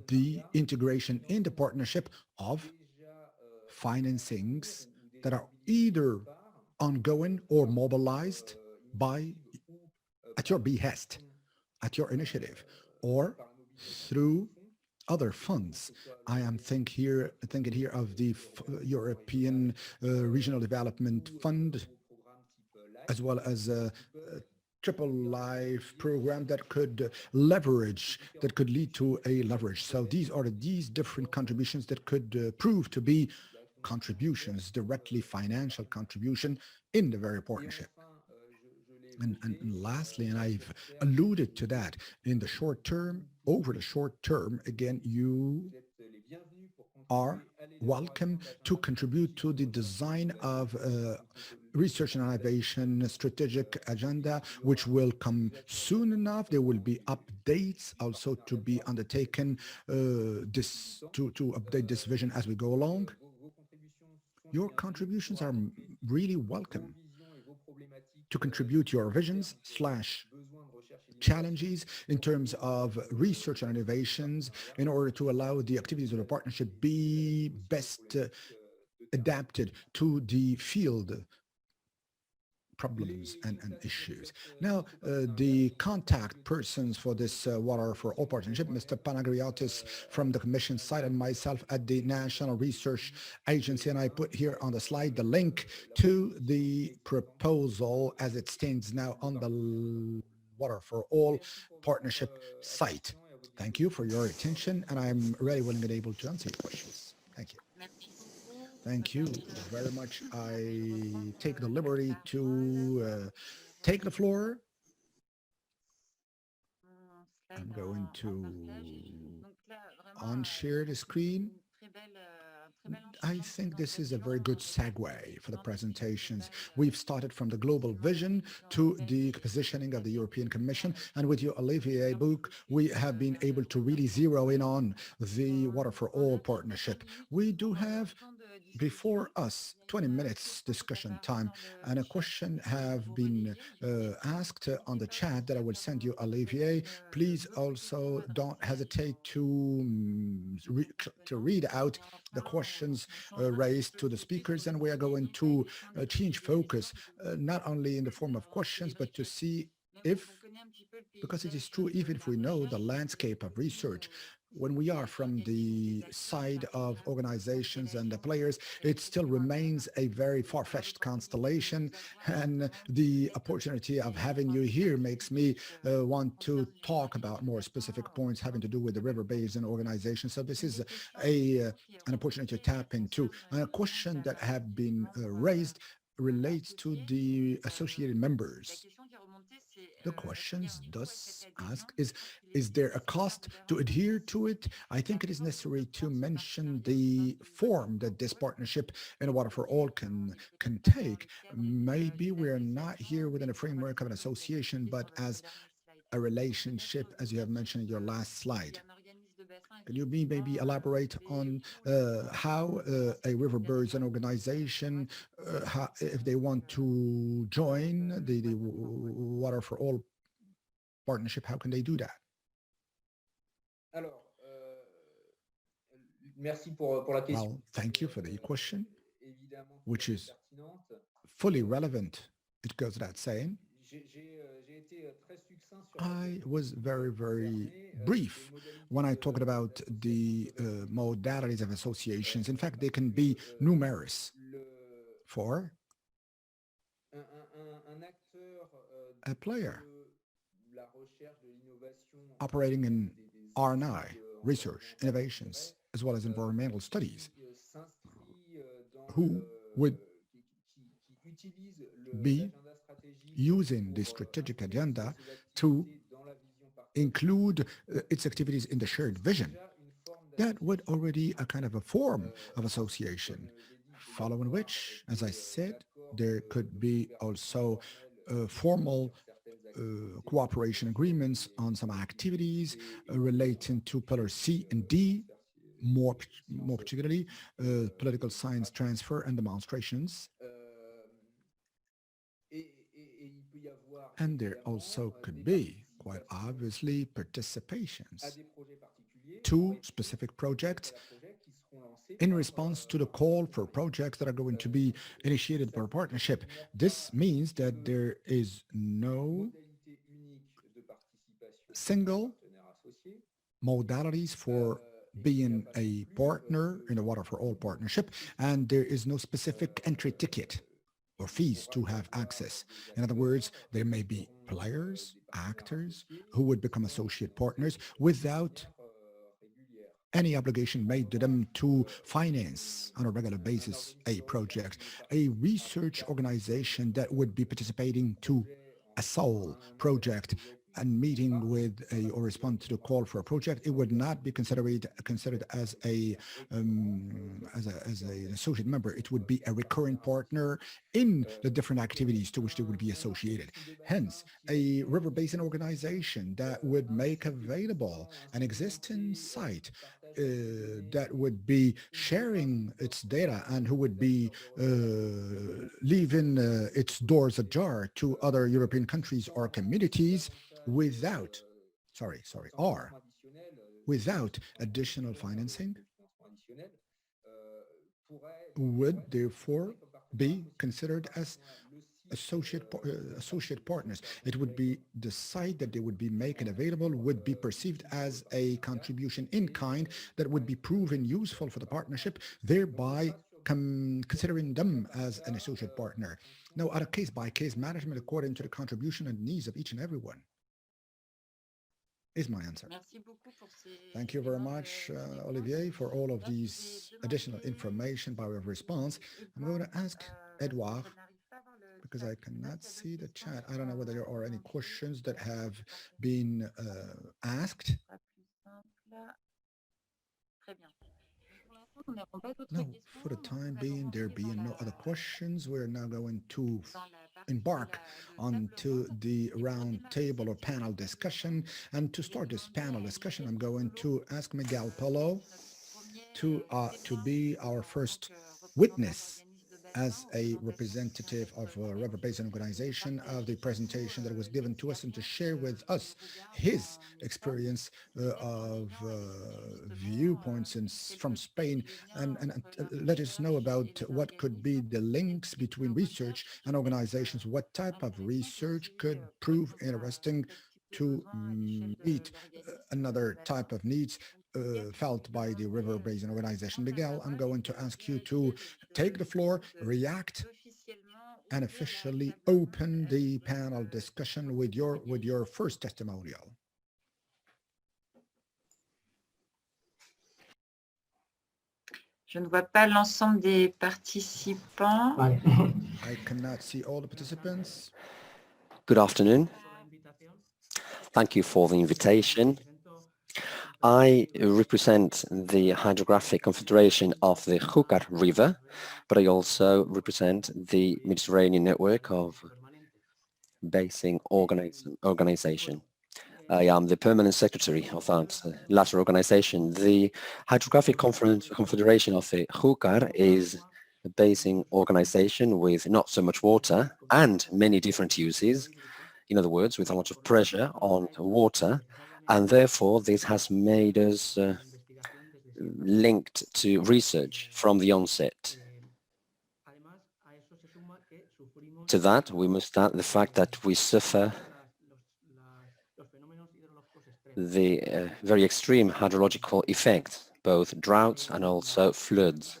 D: the integration in the partnership of financings that are either ongoing or mobilized at your behest, at your initiative, or through other funds. I am thinking here of the European Regional Development Fund, as well as a triple life program that could lead to a leverage. So these are these different contributions that could prove to be contributions, directly financial contribution in the very partnership. And lastly, and I've alluded to that, in the short term, over the short term, again, you are welcome to contribute to the design of research and innovation strategic agenda, which will come soon enough. There will be updates also to be undertaken to update this vision as we go along. Your contributions are really welcome to contribute your visions / challenges in terms of research and innovations in order to allow the activities of the partnership be best adapted to the field problems and issues. Now, the contact persons for this Water4All partnership, Mr. Panagiotis from the Commission side and myself at the National Research Agency, and I put here on the slide the link to the proposal as it stands now on the Water4All partnership site. Thank you for your attention, and I'm really willing and able to answer your questions. Thank you. Thank you very much. I take the liberty to take the floor. I'm going to unshare the screen. I think this is a very good segue for the presentations. We've started from the global vision to the positioning of the European Commission, and with you, Olivier Bouc, we have been able to really zero in on the Water4All partnership. We do have before us 20 minutes discussion time, and a question have been asked on the chat that I will send you, Olivier. Please also don't hesitate to read out the questions raised to the speakers, and we are going to change focus not only in the form of questions, but to see if, because it is true, even if we know the landscape of research, when we are from the side of organizations and the players, it still remains a very far-fetched constellation. And the opportunity of having you here makes me want to talk about more specific points having to do with the river basin organization. So this is an opportunity to tap into. A question that have been raised relates to the associated members. The questions thus asked is there a cost to adhere to it? I think it is necessary to mention the form that this partnership in Water4All can take. Maybe we're not here within a framework of an association, but as a relationship, as you have mentioned in your last slide. Can you maybe elaborate on how a river basin organization, if they want to join the Water4All partnership, how can they do that? Well, thank you for the question, which is fully relevant. It goes without saying. I was very, very brief when I talked about the modalities of associations. In fact, they can be numerous. For a player operating in R&I, research, innovations, as well as environmental studies, who would be using the strategic agenda to include its activities in the shared vision. That would already a kind of a form of association, following which, as I said, there could be also formal cooperation agreements on some activities relating to Pillar C and D, more particularly political science transfer and demonstrations. And there also could be, quite obviously, participations to specific projects in response to the call for projects that are going to be initiated by a partnership. This means that there is no single modalities for being a partner in a Water4All partnership, and there is no specific entry ticket or fees to have access. In other words, there may be players, actors who would become associate partners without any obligation made to them to finance on a regular basis a project. A research organization that would be participating to a sole project and meeting with or respond to the call for a project, it would not be considered as an associate member. It would be a recurrent partner in the different activities to which they would be associated. Hence, a river basin organization that would make available an existing site that would be sharing its data and who would be leaving its doors ajar to other European countries or communities without additional financing would therefore be considered as associate partners. It would be the site that they would be making available would be perceived as a contribution in kind that would be proven useful for the partnership, thereby considering them as an associate partner. Now, at a case-by-case management according to the contribution and needs of each and everyone is my answer. Thank you very much, Olivier, for all of these additional information by way of response. I'm going to ask Edouard, because I cannot see the chat. I don't know whether there are any questions that have been asked. No, for the time being, there being no other questions, we're now going to embark onto the round table or panel discussion. And to start this panel discussion, I'm going to ask Miguel Polo to be our first witness as a representative of a river basin organization of the presentation that was given to us and to share with us his experience of viewpoints from Spain and let us know about what could be the links between research and organizations, what type of research could prove interesting to meet another type of needs felt by the River Basin Organization. Miguel, I'm going to ask you to take the floor, react, and officially open the panel discussion with your first testimonial.
C: Je ne vois pas l'ensemble des participants.
D: I cannot see all the participants.
E: Good afternoon. Thank you for the invitation. I represent the Hydrographic Confederation of the Jucar River, but I also represent the Mediterranean network of basin organization. I am the permanent secretary of that latter organization. The Hydrographic Confederation of the Jucar is a basin organization with not so much water and many different uses. In other words, with a lot of pressure on water, and therefore this has made us linked to research from the onset. To that, we must add the fact that we suffer the very extreme hydrological effects, both droughts and also floods.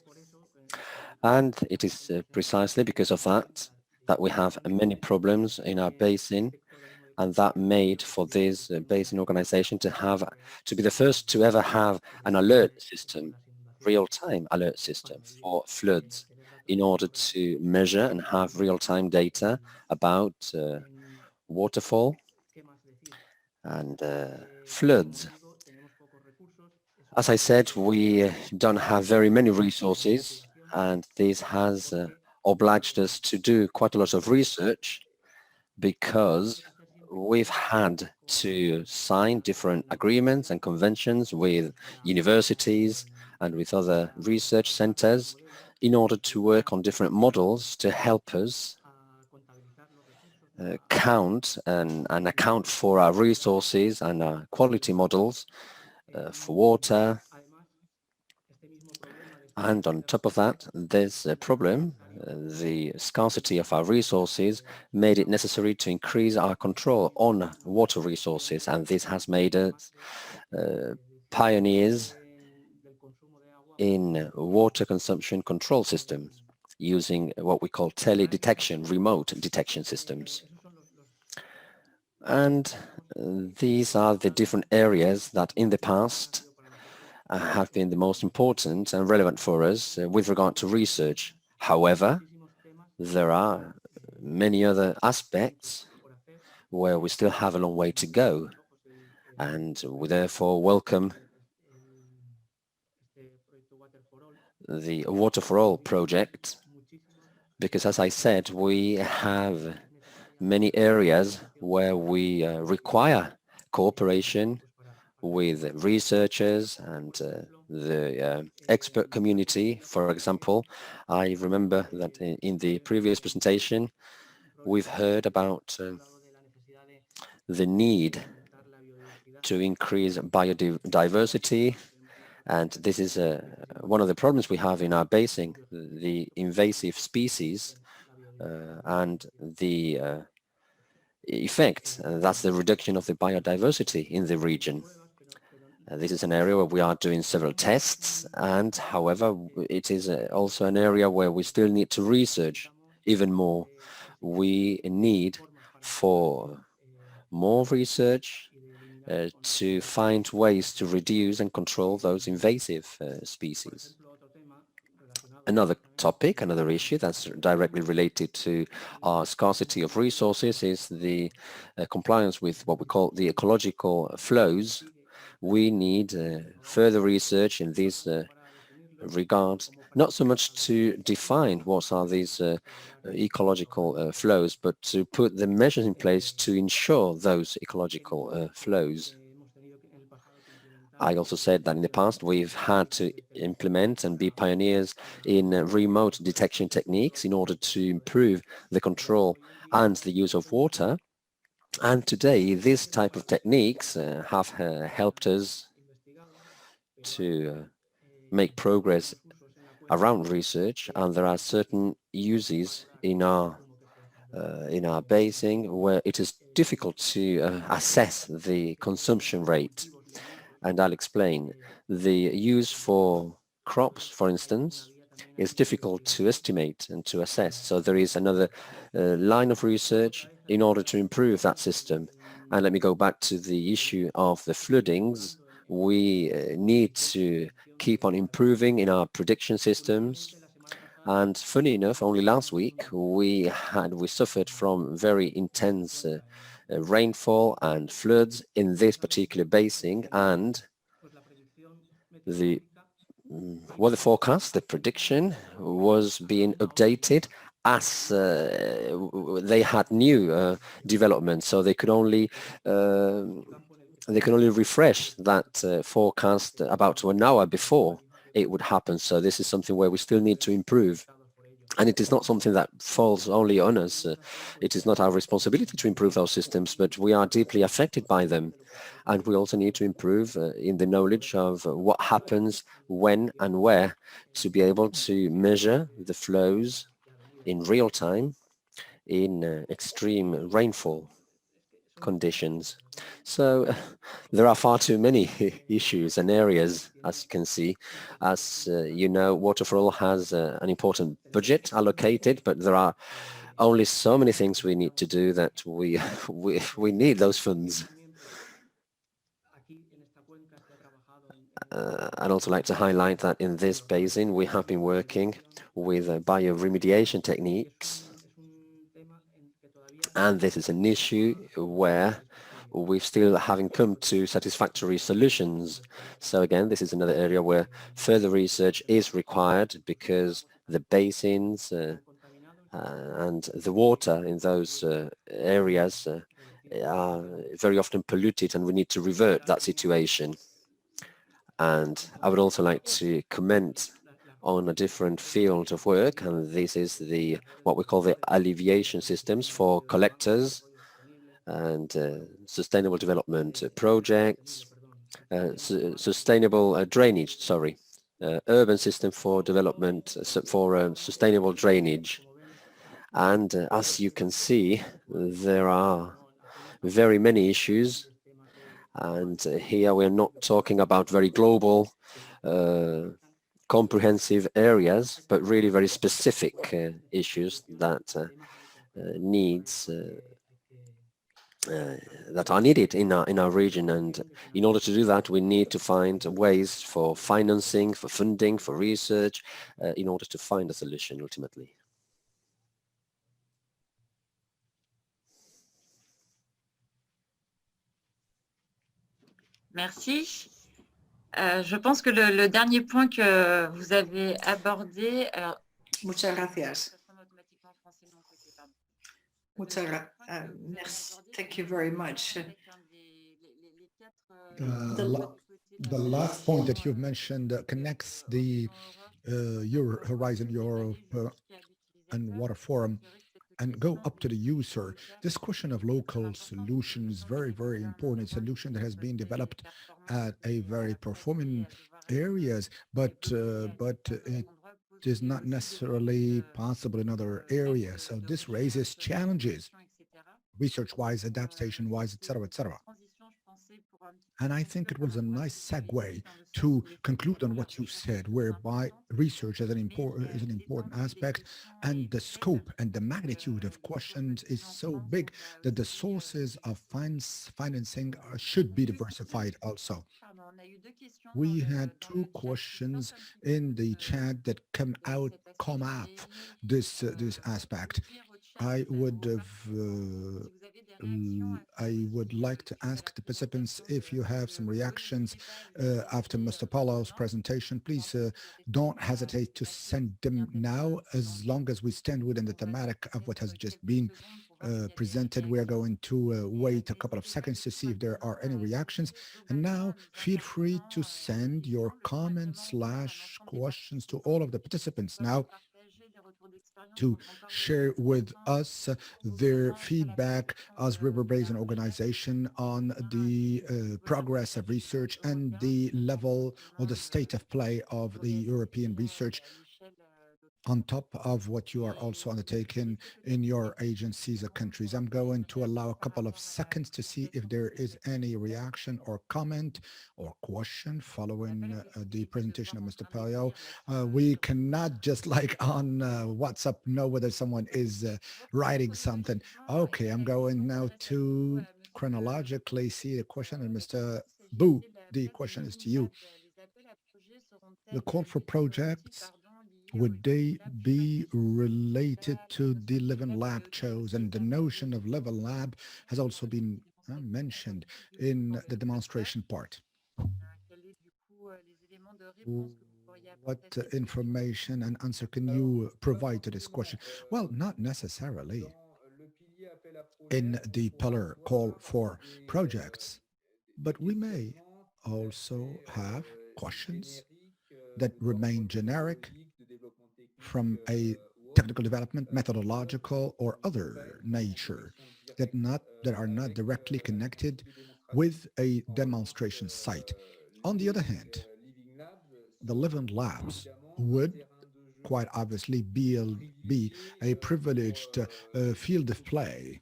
E: And it is precisely because of that that we have many problems in our basin, and that made for this basin organization to be the first to ever have an alert system, real-time alert system for floods, in order to measure and have real-time data about waterfall and floods. As I said, we don't have very many resources, and this has obliged us to do quite a lot of research because we've had to sign different agreements and conventions with universities and with other research centers in order to work on different models to help us count and account for our resources and our quality models for water. And on top of that, there's a problem. The scarcity of our resources made it necessary to increase our control on water resources, and this has made us pioneers in water consumption control systems using what we call tele-detection, remote detection systems. And these are the different areas that in the past have been the most important and relevant for us with regard to research. However, there are many other aspects where we still have a long way to go, and we therefore welcome the Water4All project, because as I said, we have many areas where we require cooperation with researchers and the expert community. For example, I remember that in the previous presentation, we've heard about the need to increase biodiversity, and this is one of the problems we have in our basin, the invasive species and the effect, that's the reduction of the biodiversity in the region. This is an area where we are doing several tests, and however, it is also an area where we still need to research even more. We need for more research to find ways to reduce and control those invasive species. Another topic, another issue that's directly related to our scarcity of resources is the compliance with what we call the ecological flows. We need further research in this regard, not so much to define what are these ecological flows, but to put the measures in place to ensure those ecological flows. I also said that in the past we've had to implement and be pioneers in remote detection techniques in order to improve the control and the use of water. And today, this type of techniques have helped us to make progress around research, and there are certain uses in our basin where it is difficult to assess the consumption rate. And I'll explain. The use for crops, for instance, is difficult to estimate and to assess. So there is another line of research in order to improve that system. And let me go back to the issue of the floodings. We need to keep on improving in our prediction systems. And funny enough, only last week we suffered from very intense rainfall and floods in this particular basin, and the weather forecast, the prediction, was being updated as they had new developments, so they could only refresh that forecast about 1 hour before it would happen. So this is something where we still need to improve. And it is not something that falls only on us. It is not our responsibility to improve those systems, but we are deeply affected by them. And we also need to improve in the knowledge of what happens when and where to be able to measure the flows in real time in extreme rainfall conditions. So there are far too many issues and areas, as you can see. As you know, Water4All has an important budget allocated, but there are only so many things we need to do that we need those funds. I'd also like to highlight that in this basin we have been working with bioremediation techniques, and this is an issue where we still haven't come to satisfactory solutions. So again, this is another area where further research is required because the basins and the water in those areas are very often polluted, and we need to revert that situation. And I would also like to comment on a different field of work, and this is what we call the alleviation systems for collectors and sustainable development projects, sustainable drainage, urban system for development for sustainable drainage. And as you can see, there are very many issues. And here we're not talking about very global, comprehensive areas, but really very specific issues that that are needed in our region. And in order to do that, we need to find ways for financing, for funding, for research, in order to find a solution ultimately.
C: Merci. Je pense que le dernier point que vous avez abordé...
B: Muchas gracias. Merci. Thank you very much.
D: The last point that you've mentioned connects the Horizon Europe and Water Forum and go up to the user. This question of local solution is very, very important. Solution that has been developed at a very performing areas, but it is not necessarily possible in other areas. So this raises challenges, research-wise, adaptation-wise, etc., etc. And I think it was a nice segue to conclude on what you said, whereby research is an important aspect, and the scope and the magnitude of questions is so big that the sources of financing should be diversified also. We had 2 questions in the chat that come up this aspect. I would like to ask the participants if you have some reactions after Mr. Polo's presentation. Please don't hesitate to send them now, as long as we stand within the thematic of what has just been presented. We are going to wait a couple of seconds to see if there are any reactions. And now feel free to send your comments / questions to all of the participants now to share with us their feedback as River Basin organization on the progress of research and the level or the state of play of the European research on top of what you are also undertaking in your agencies or countries. I'm going to allow a couple of seconds to see if there is any reaction or comment or question following the presentation of Mr. Polo. We cannot just like on WhatsApp know whether someone is writing something. Okay, I'm going now to chronologically see the question, and Mr. Bouc, the question is to you. The call for projects, would they be related to the Living Lab chose? And the notion of Living Lab has also been mentioned in the demonstration part. What information and answer can you provide to this question? Well, not necessarily. In the pillar call for projects, but we may also have questions that remain generic from a technical development, methodological, or other nature that are not directly connected with a demonstration site. On the other hand, the Living Labs would quite obviously be a privileged field of play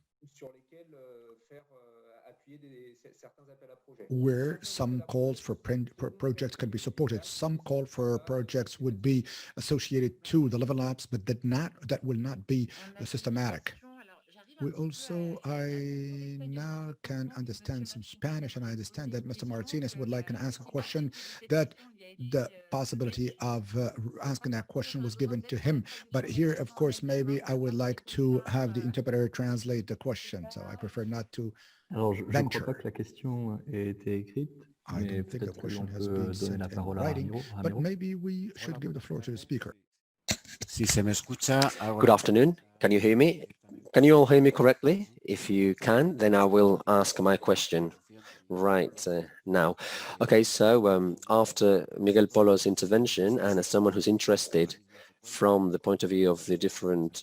D: where some calls for projects can be supported. Some call for projects would be associated to the Living Labs, but that will not be systematic. We also, I now can understand some Spanish, and I understand that Mr. Martinez would like to ask a question, that the possibility of asking that question was given to him. But here, of course, maybe I would like to have the interpreter translate the question. So I prefer not to
F: Alors, je ne
D: venture.
F: crois pas que la question ait été écrite,
D: I
F: mais
D: don't think the
F: peut-être
D: question
F: qu'on
D: has
F: peut
D: been
F: donner
D: sent
F: la
D: in
F: parole à
D: writing,
F: Ramiro.
D: but maybe we should give the floor to the speaker.
G: Si se me escucha,
E: Good afternoon. Can you hear me? Can you all hear me correctly? If you can, then I will ask my question right now. Okay, so after Miguel Polo's intervention, and as someone who's interested from the point of view of the different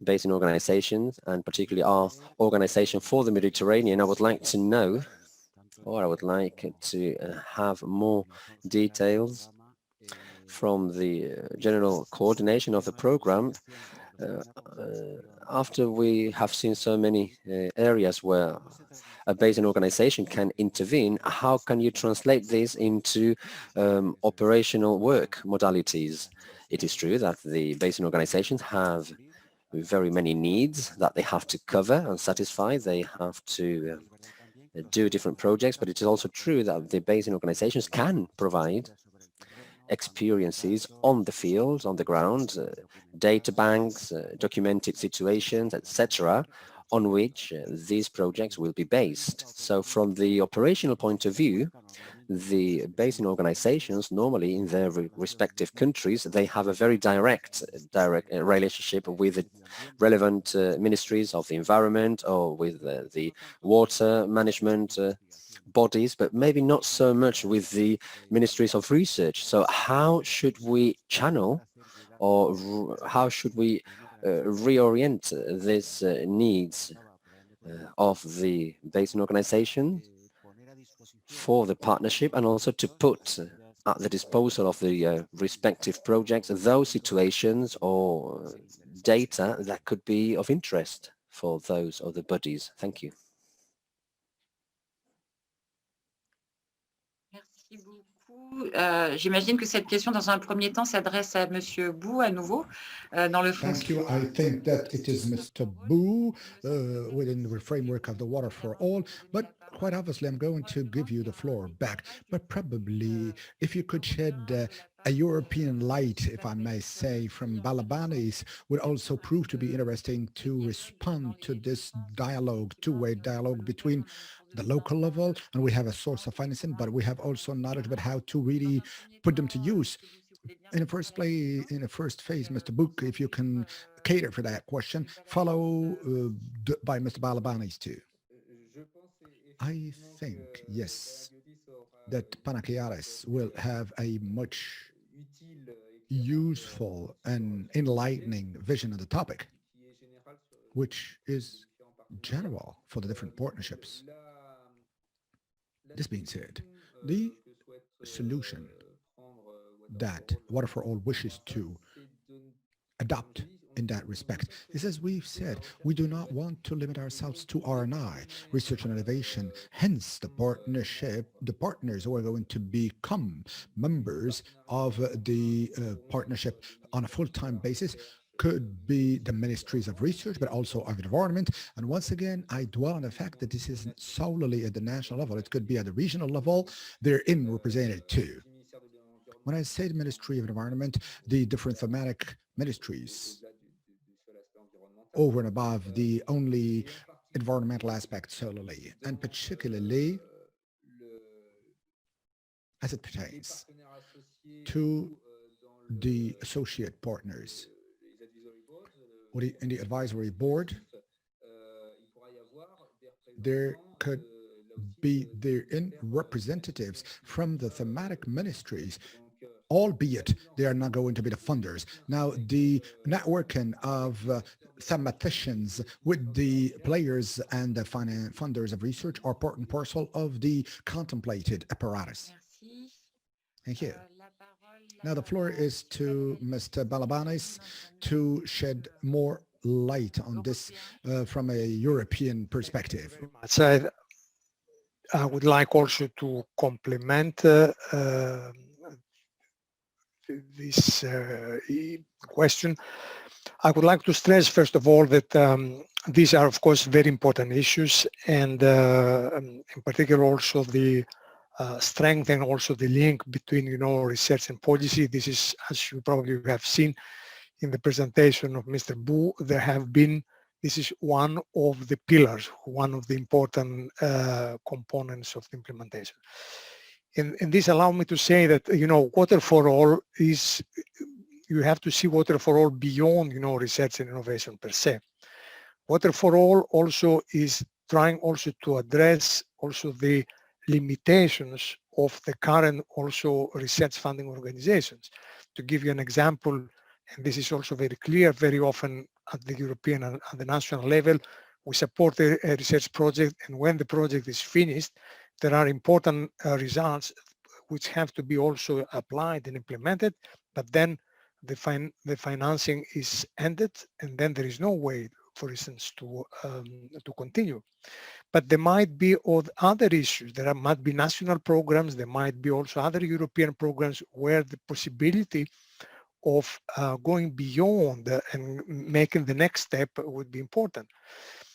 E: basin organizations, and particularly our organization for the Mediterranean, I would like to know, or I would like to have more details from the general coordination of the program. After we have seen so many areas where a basin organization can intervene, how can you translate this into operational work modalities? It is true that the basin organizations have very many needs that they have to cover and satisfy. They have to do different projects, but it is also true that the basin organizations can provide experiences on the field, on the ground, data banks, documented situations, etc., on which these projects will be based. So from the operational point of view, the basin organizations normally in their respective countries, they have a very direct relationship with the relevant ministries of the environment or with the water management bodies, but maybe not so much with the ministries of research. So how should we channel, or how should we reorient these needs of the basin organization for the partnership, and also to put at the disposal of the respective projects those situations or data that could be of interest for those other bodies? Thank you.
C: Merci beaucoup. J'imagine que cette question, dans un premier temps, s'adresse à Monsieur Bouc à nouveau, dans le fond.
D: Thank you. I think that it is Mr. Bouc within the framework of the Water4All, but quite obviously I'm going to give you the floor back. But probably if you could shed a European light, if I may say, from Balabanis would also prove to be interesting to respond to this dialogue, two-way dialogue between the local level, and we have a source of financing, but we have also knowledge about how to really put them to use. In the first phase, Mr. Bouc, if you can cater for that question, follow by Mr. Balabanis too. I think, yes, that Panagiotis will have a much useful and enlightening vision of the topic, which is general for the different partnerships. This being said, the solution that Water4All wishes to adopt in that respect is, as we've said, we do not want to limit ourselves to R&I, research and innovation. Hence, the partners who are going to become members of the partnership on a full-time basis could be the ministries of research, but also of environment. And once again, I dwell on the fact that this isn't solely at the national level. It could be at the regional level. They're represented too. When I say the Ministry of Environment, the different thematic ministries over and above the only environmental aspect solely, and particularly as it pertains to the associate partners in the advisory board, there could be therein representatives from the thematic ministries, albeit they are not going to be the funders. Now, the networking of thematicians with the players and the funders of research are part and parcel of the contemplated apparatus. Thank you. Now the floor is to Mr. Balabanis to shed more light on this from a European perspective.
A: So I would like also to complement this question. I would like to stress, first of all, that these are, of course, very important issues, and in particular also the strengthen also the link between, research and policy. This is, as you probably have seen in the presentation of Mr. Bouc, this is one of the pillars, one of the important components of the implementation. And this allows me to say that, Water4All is, you have to see Water4All beyond, research and innovation per se. Water4All also is trying also to address also the limitations of the current also research funding organizations. To give you an example, and this is also very clear, very often at the European and at the national level, we support a research project, and when the project is finished, there are important results which have to be also applied and implemented, but then the financing is ended, and then there is no way, for instance, to continue. But there might be other issues. There might be national programs. There might be also other European programs where the possibility of going beyond and making the next step would be important.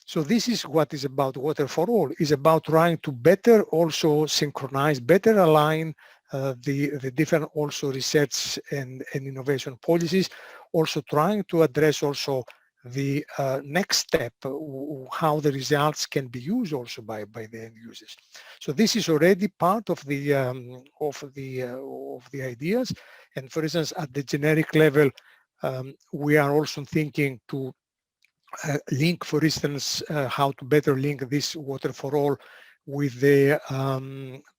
A: So this is what is about Water4All, is about trying to better also synchronize, better align the different also research and innovation policies, also trying to address also the next step, how the results can be used also by the end users. So this is already part of the ideas. And for instance, at the generic level, we are also thinking to link, for instance, how to better link this Water4All with the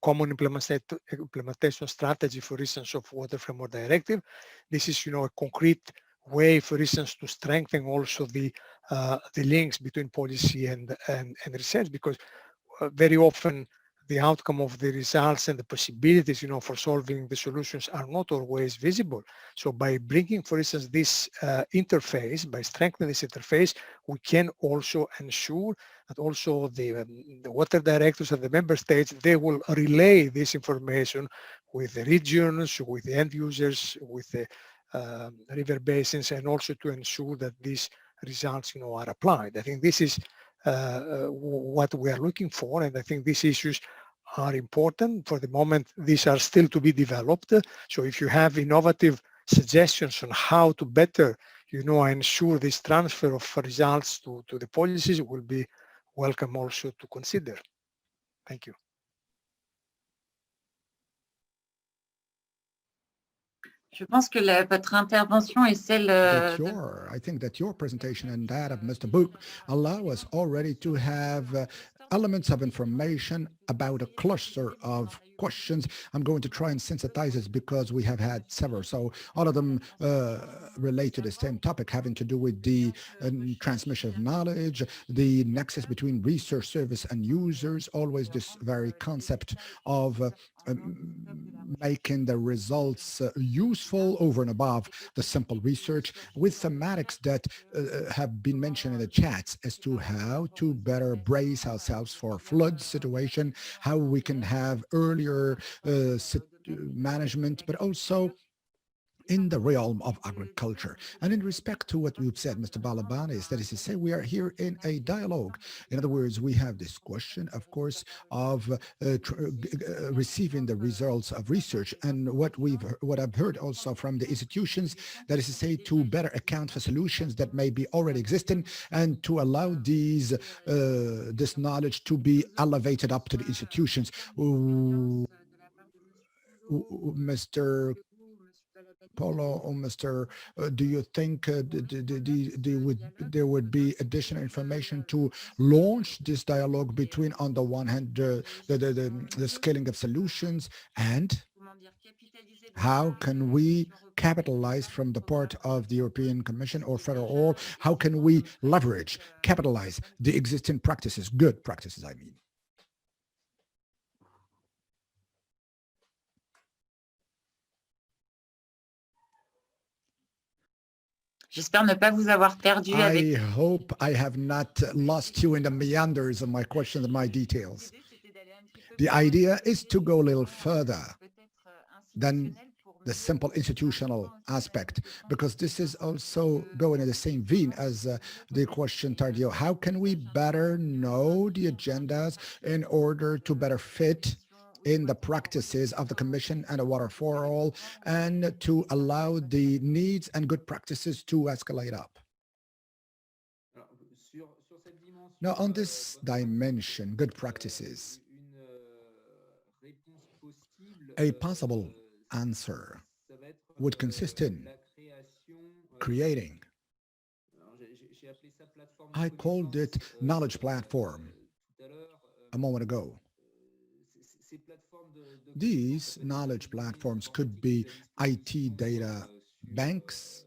A: common implementation strategy, for instance, of Water Framework Directive. This is, a concrete way, for instance, to strengthen also the links between policy and research, because very often the outcome of the results and the possibilities, for solving the solutions are not always visible. So by bringing, for instance, this interface, by strengthening this interface, we can also ensure that also the water directors of the member states, they will relay this information with the regions, with the end users, with the river basins, and also to ensure that these results, are applied. I think this is what we are looking for, and I think these issues are important. For the moment, these are still to be developed. So if you have innovative suggestions on how to better, ensure this transfer of results to the policies, will be welcome also to consider. Thank you.
C: Je pense que votre intervention et celle
D: I think that your presentation and that of Mr. Bouc allow us already to have elements of information about a cluster of questions. I'm going to try and synthesize this because we have had several. So all of them relate to the same topic, having to do with the transmission of knowledge, the nexus between research service and users, always this very concept of making the results useful over and above the simple research, with thematics that have been mentioned in the chats as to how to better brace ourselves for flood situation, how we can have earlier management, but also in the realm of agriculture. And in respect to what you've said, Mr. Balabanis, that is to say, we are here in a dialogue. In other words, we have this question, of course, of receiving the results of research, and what I've heard also from the institutions, that is to say, to better account for solutions that may be already existing, and to allow these this knowledge to be elevated up to the institutions. Mr. Polo or Mr. Do you think there would be additional information to launch this dialogue between, on the one hand, the scaling of solutions, and how can we capitalize from the part of the European Commission or Federal? How can we leverage, capitalize the existing practices, good practices, I mean?
C: J'espère ne pas vous avoir perdu avec.
D: I hope I have not lost you in the meanders of my questions and my details. The idea is to go a little further than the simple institutional aspect, because this is also going in the same vein as the question, Tardieu. How can we better know the agendas in order to better fit in the practices of the Commission and the Water4All, and to allow the needs and good practices to escalate up? Now, on this dimension, good practices, a possible answer would consist in creating, I called it knowledge platform a moment ago. These knowledge platforms could be IT data banks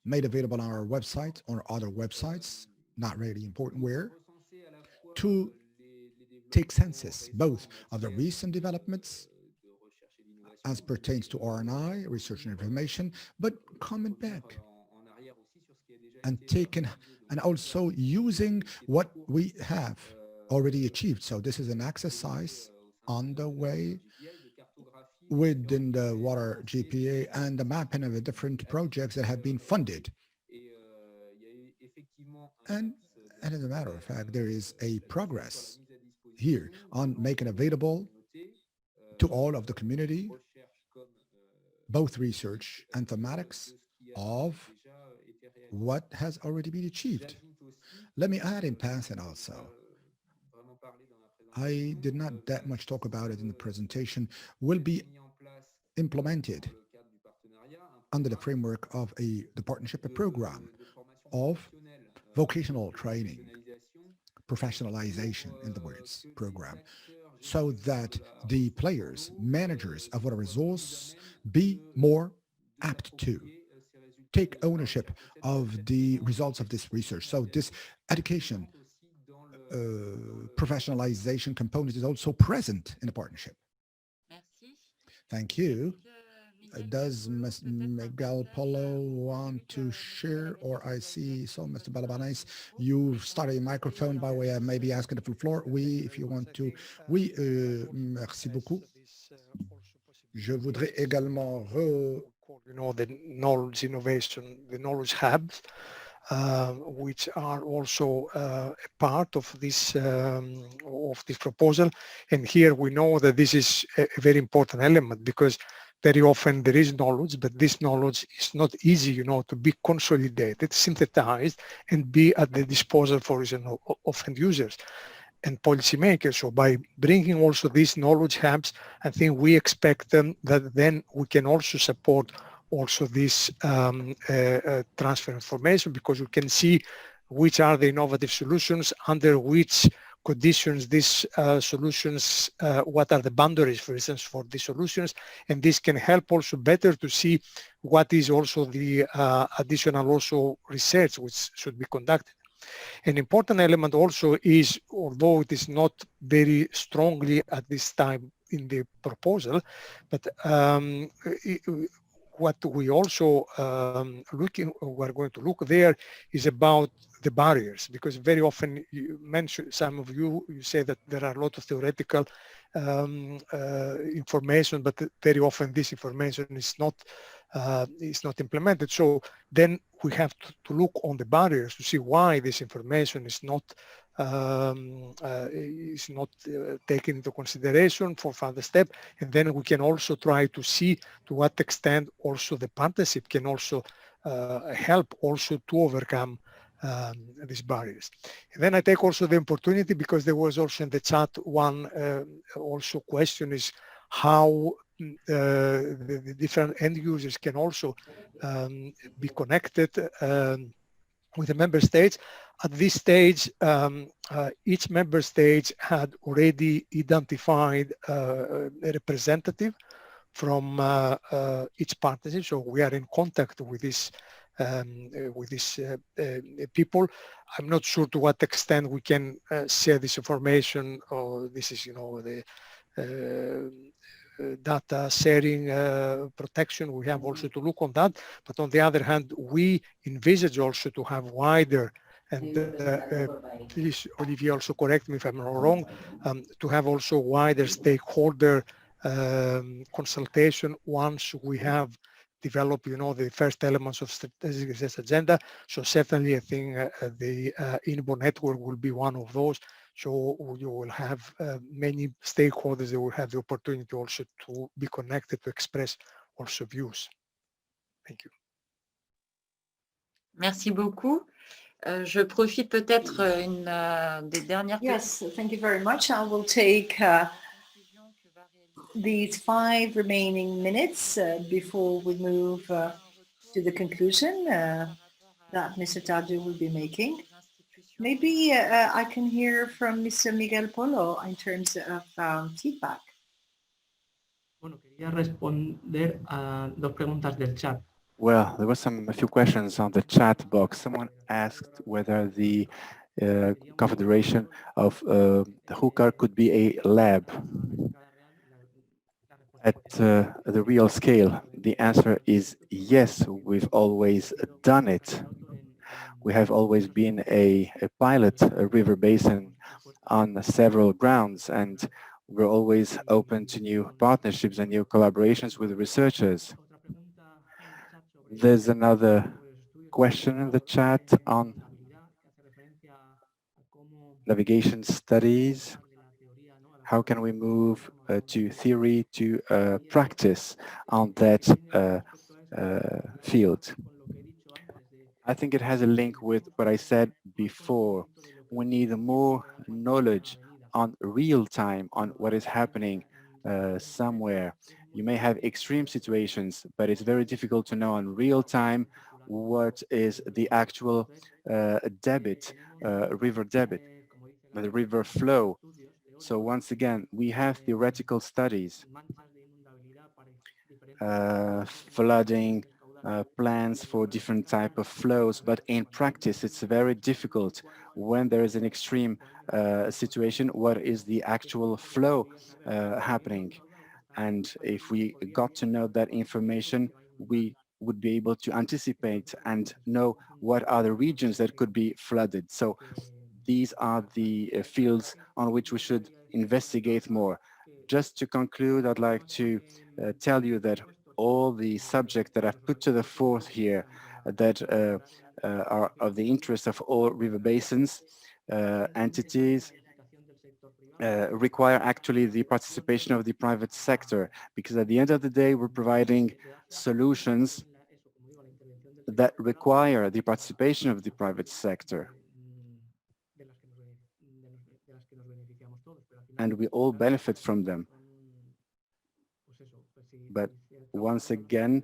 D: made available on our website or other websites, not really important where, to take census both of the recent developments as pertains to R&I, research and information, but comment back and taking and also using what we have already achieved. So this is an exercise on the way within the water GPA and the mapping of the different projects that have been funded. And as a matter of fact, there is a progress here on making available to all of the community both research and thematics of what has already been achieved. Let me add in passing also, I did not that much talk about it in the presentation, will be implemented under the framework of the partnership program of vocational training, professionalization in the words program, so that the players, managers of water resource be more apt to take ownership of the results of this research. So this education, professionalization component is also present in the partnership. Thank you. Does Miguel Polo want to share, or I see, so Mr. Balabanis, you started a microphone by way of maybe asking the floor. Oui, if you want to. Oui, merci beaucoup. Je voudrais également
A: the knowledge innovation, the knowledge hubs, which are also a part of this proposal. And here we know that this is a very important element, because very often there is knowledge, but this knowledge is not easy, to be consolidated, synthesized, and be at the disposal, for example, of end users. and policymakers. So by bringing also these knowledge hubs, I think we expect that then we can also support also this transfer information, because we can see which are the innovative solutions, under which conditions these solutions, what are the boundaries, for instance, for the solutions, and this can help also better to see what is also the additional also research which should be conducted. An important element also is, although it is not very strongly at this time in the proposal, but what we also we're going to look there is about the barriers, because very often you mention, some of you say that there are a lot of theoretical information, but very often this information is not implemented. So then we have to look on the barriers to see why this information is not taken into consideration for further step, and then we can also try to see to what extent also the partnership can also help also to overcome these barriers. And then I take also the opportunity, because there was also in the chat one also question, is how the different end users can also be connected with the member states. At this stage, each member state had already identified a representative from each partnership. So we are in contact with these people. I'm not sure to what extent we can share this information, or this is, the data sharing protection. We have also to look on that. But on the other hand, we envisage also to have wider, and please, Olivier, also correct me if I'm wrong, to have also wider stakeholder consultation once we have developed, the first elements of strategic research agenda. So certainly I think the INBO network will be one of those. So you will have many stakeholders that will have the opportunity also to be connected, to express also views. Thank you.
C: Merci beaucoup. Je profite peut-être des dernières
B: questions. Yes, thank you very much. I will take these 5 remaining minutes before we move to the conclusion that Mr. Tardieu will be making. Maybe I can hear from Mr. Miguel Polo in terms of feedback.
F: Quería responder a 2 preguntas del chat.
H: Well, there were a few questions on the chat box. Someone asked whether the Confederation of the Jucar could be a lab at the real scale. The answer is yes, we've always done it. We have always been a pilot river basin on several grounds, and we're always open to new partnerships and new collaborations with researchers. There's another question in the chat on navigation studies. How can we move to theory to practice on that field? I think it has a link with what I said before. We need more knowledge on real time, on what is happening somewhere. You may have extreme situations, but it's very difficult to know on real time what is the actual debit, river debit, the river flow. So once again, we have theoretical studies, flooding, plans for different type of flows, but in practice it's very difficult when there is an extreme situation. What is the actual flow happening? And if we got to know that information, we would be able to anticipate and know what are the regions that could be flooded. So these are the fields on which we should investigate more. Just to conclude, I'd like to tell you that all the subjects that I've put to the fore here that are of the interest of all river basins, entities, require actually the participation of the private sector, because at the end of the day, we're providing solutions that require the participation of the private sector. and we all benefit from them. But once again,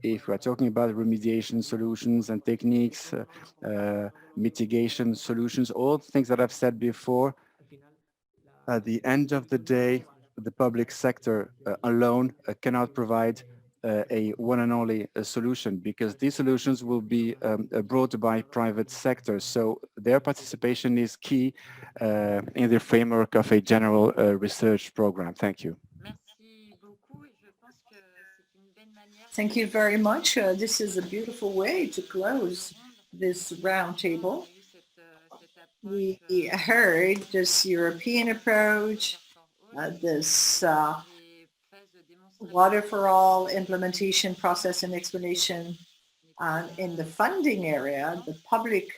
H: if we're talking about remediation solutions and techniques, mitigation solutions, all things that I've said before, at the end of the day, the public sector alone cannot provide a one and only solution, because these solutions will be brought by private sector. So their participation is key in the framework of a general research program. Thank you.
B: Thank you very much. This is a beautiful way to close this roundtable. We heard this European approach, this Water4All implementation process and explanation. In the funding area, the public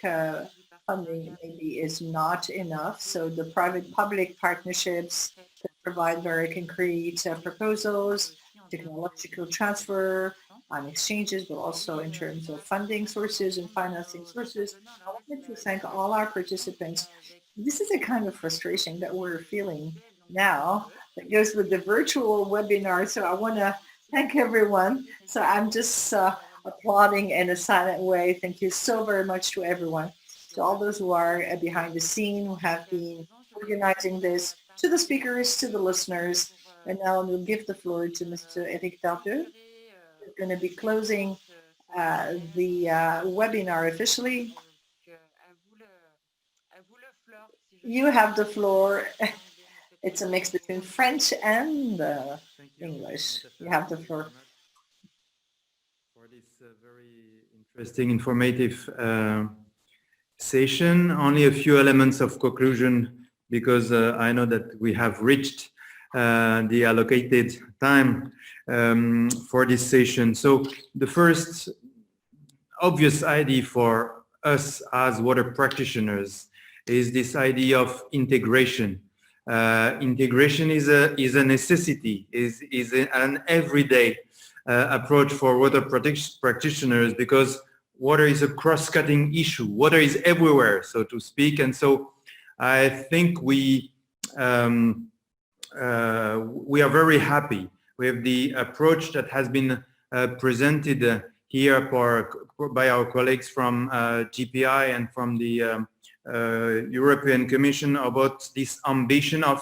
B: funding maybe is not enough. So the private-public partnerships that provide very concrete proposals, technological transfer and exchanges, but also in terms of funding sources and financing sources. I wanted to thank all our participants. This is a kind of frustration that we're feeling now that goes with the virtual webinar. So I want to thank everyone. So I'm just applauding in a silent way. Thank you so very much to everyone, to all those who are behind the scene, who have been organizing this, to the speakers, to the listeners. And now we'll give the floor to Mr. Eric Tardieu. We're going to be closing the webinar officially. You have the floor. It's a mix between French and English. You have the floor.
I: For this very interesting, informative session, only a few elements of conclusion, because I know that we have reached the allocated time for this session. So the first obvious idea for us as water practitioners is this idea of integration. Integration is a necessity, is an everyday approach for water practitioners, because water is a cross-cutting issue. Water is everywhere, so to speak, and so I think we are very happy with the approach that has been presented here by our colleagues from GPI and from the European Commission about this ambition of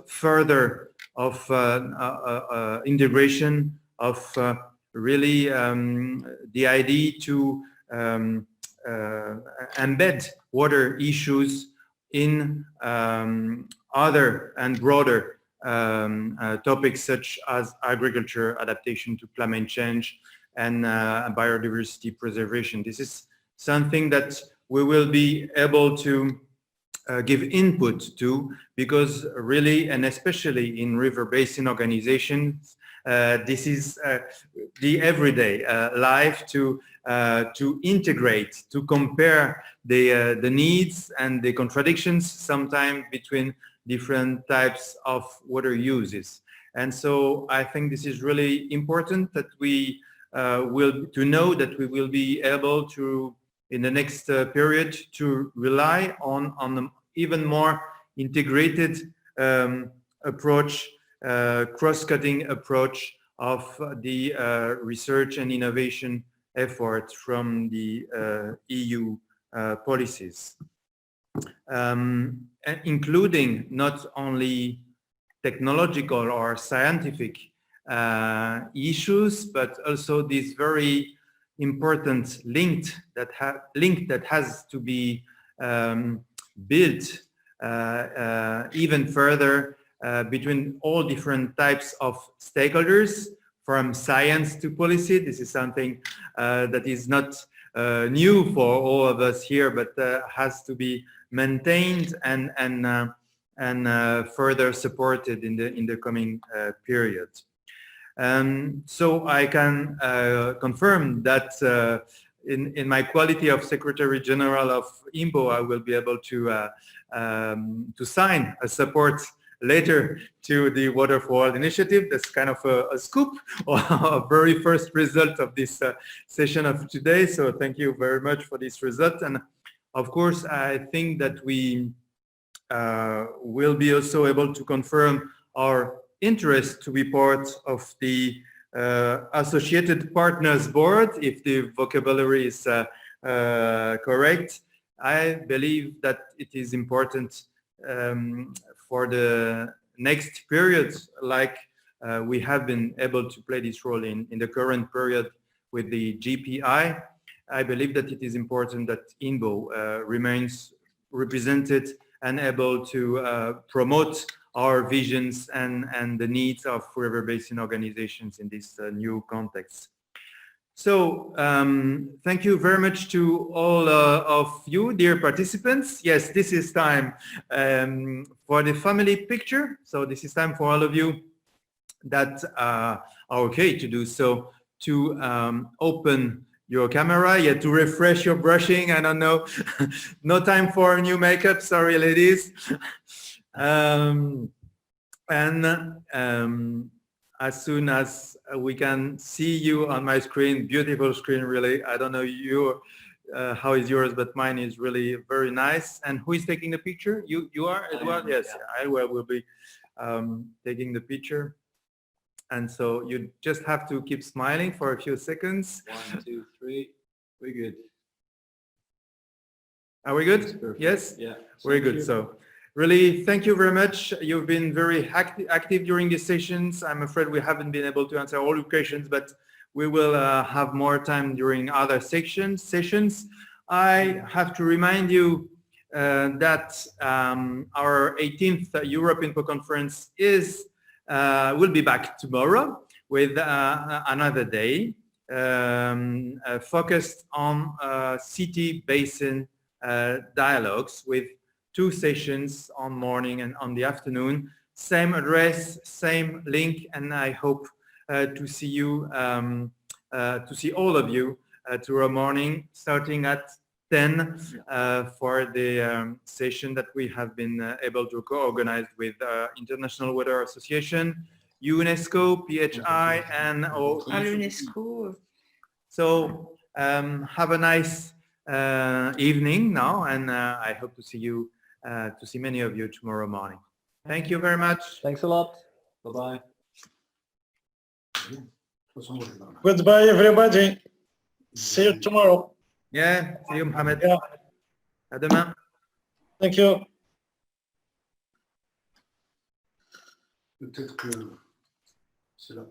I: further integration of really the idea to embed water issues in other and broader topics such as agriculture, adaptation to climate change, and biodiversity preservation. This is something that we will be able to give input to, because really, and especially in river basin organizations, this is the everyday life to integrate, to compare the needs and the contradictions sometimes between different types of water uses. And so I think this is really important that we know that we will be able to, in the next period, to rely on an even more integrated approach, cross-cutting approach of the research and innovation efforts from the EU policies, including not only technological or scientific issues, but also this very important link that has to be built even further between all different types of stakeholders, from science to policy. This is something that is not new for all of us here, but has to be maintained and further supported in the coming period. So I can confirm that in my quality of Secretary General of INBO, I will be able to sign a support letter to the Water4All initiative. That's kind of a scoop, or a very first result of this session of today. So thank you very much for this result. And of course, I think that we will be also able to confirm our interest to be part of the Associated Partners Board, if the vocabulary is correct. I believe that it is important for the next period, like we have been able to play this role in the current period with the GPI. I believe that it is important that INBO remains represented and able to promote our visions and the needs of river basin organizations in this new context. So thank you very much to all of you, dear participants. Yes, this is time for the family picture. So this is time for all of you that are okay to do so, to open your camera, yeah, to refresh your brushing. I don't know, no time for new makeup, sorry ladies. As soon as we can see you on my screen, beautiful screen really, I don't know you, how is yours, but mine is really very nice. And who is taking the picture? You are as well? Yes, yeah. I will be taking the picture. And so you just have to keep smiling for a few seconds.
J: 1, 2, 3, we're good.
I: Are we good? Yes?
J: Yeah.
I: Very good. So really, thank you very much. You've been very active during these sessions. I'm afraid we haven't been able to answer all your questions, but we will have more time during other sessions. I have to remind you that our 18th Europe-INBO conference will be back tomorrow with another day focused on city basin dialogues with 2 sessions on morning and on the afternoon. Same address, same link, and I hope to see you, to see all of you tomorrow morning, starting at 10 for the session that we have been able to co-organize with International Weather Association, UNESCO, PHI, and
B: UNESCO.
I: So have a nice evening now, and I hope to see you, to see many of you tomorrow morning. Thank you very much.
J: Thanks a lot. Bye-bye.
K: Goodbye, everybody. See you tomorrow.
I: Yeah, see you, Mohamed.
K: Yeah.
I: À demain.
K: Thank you.
J: Peut-être que c'est la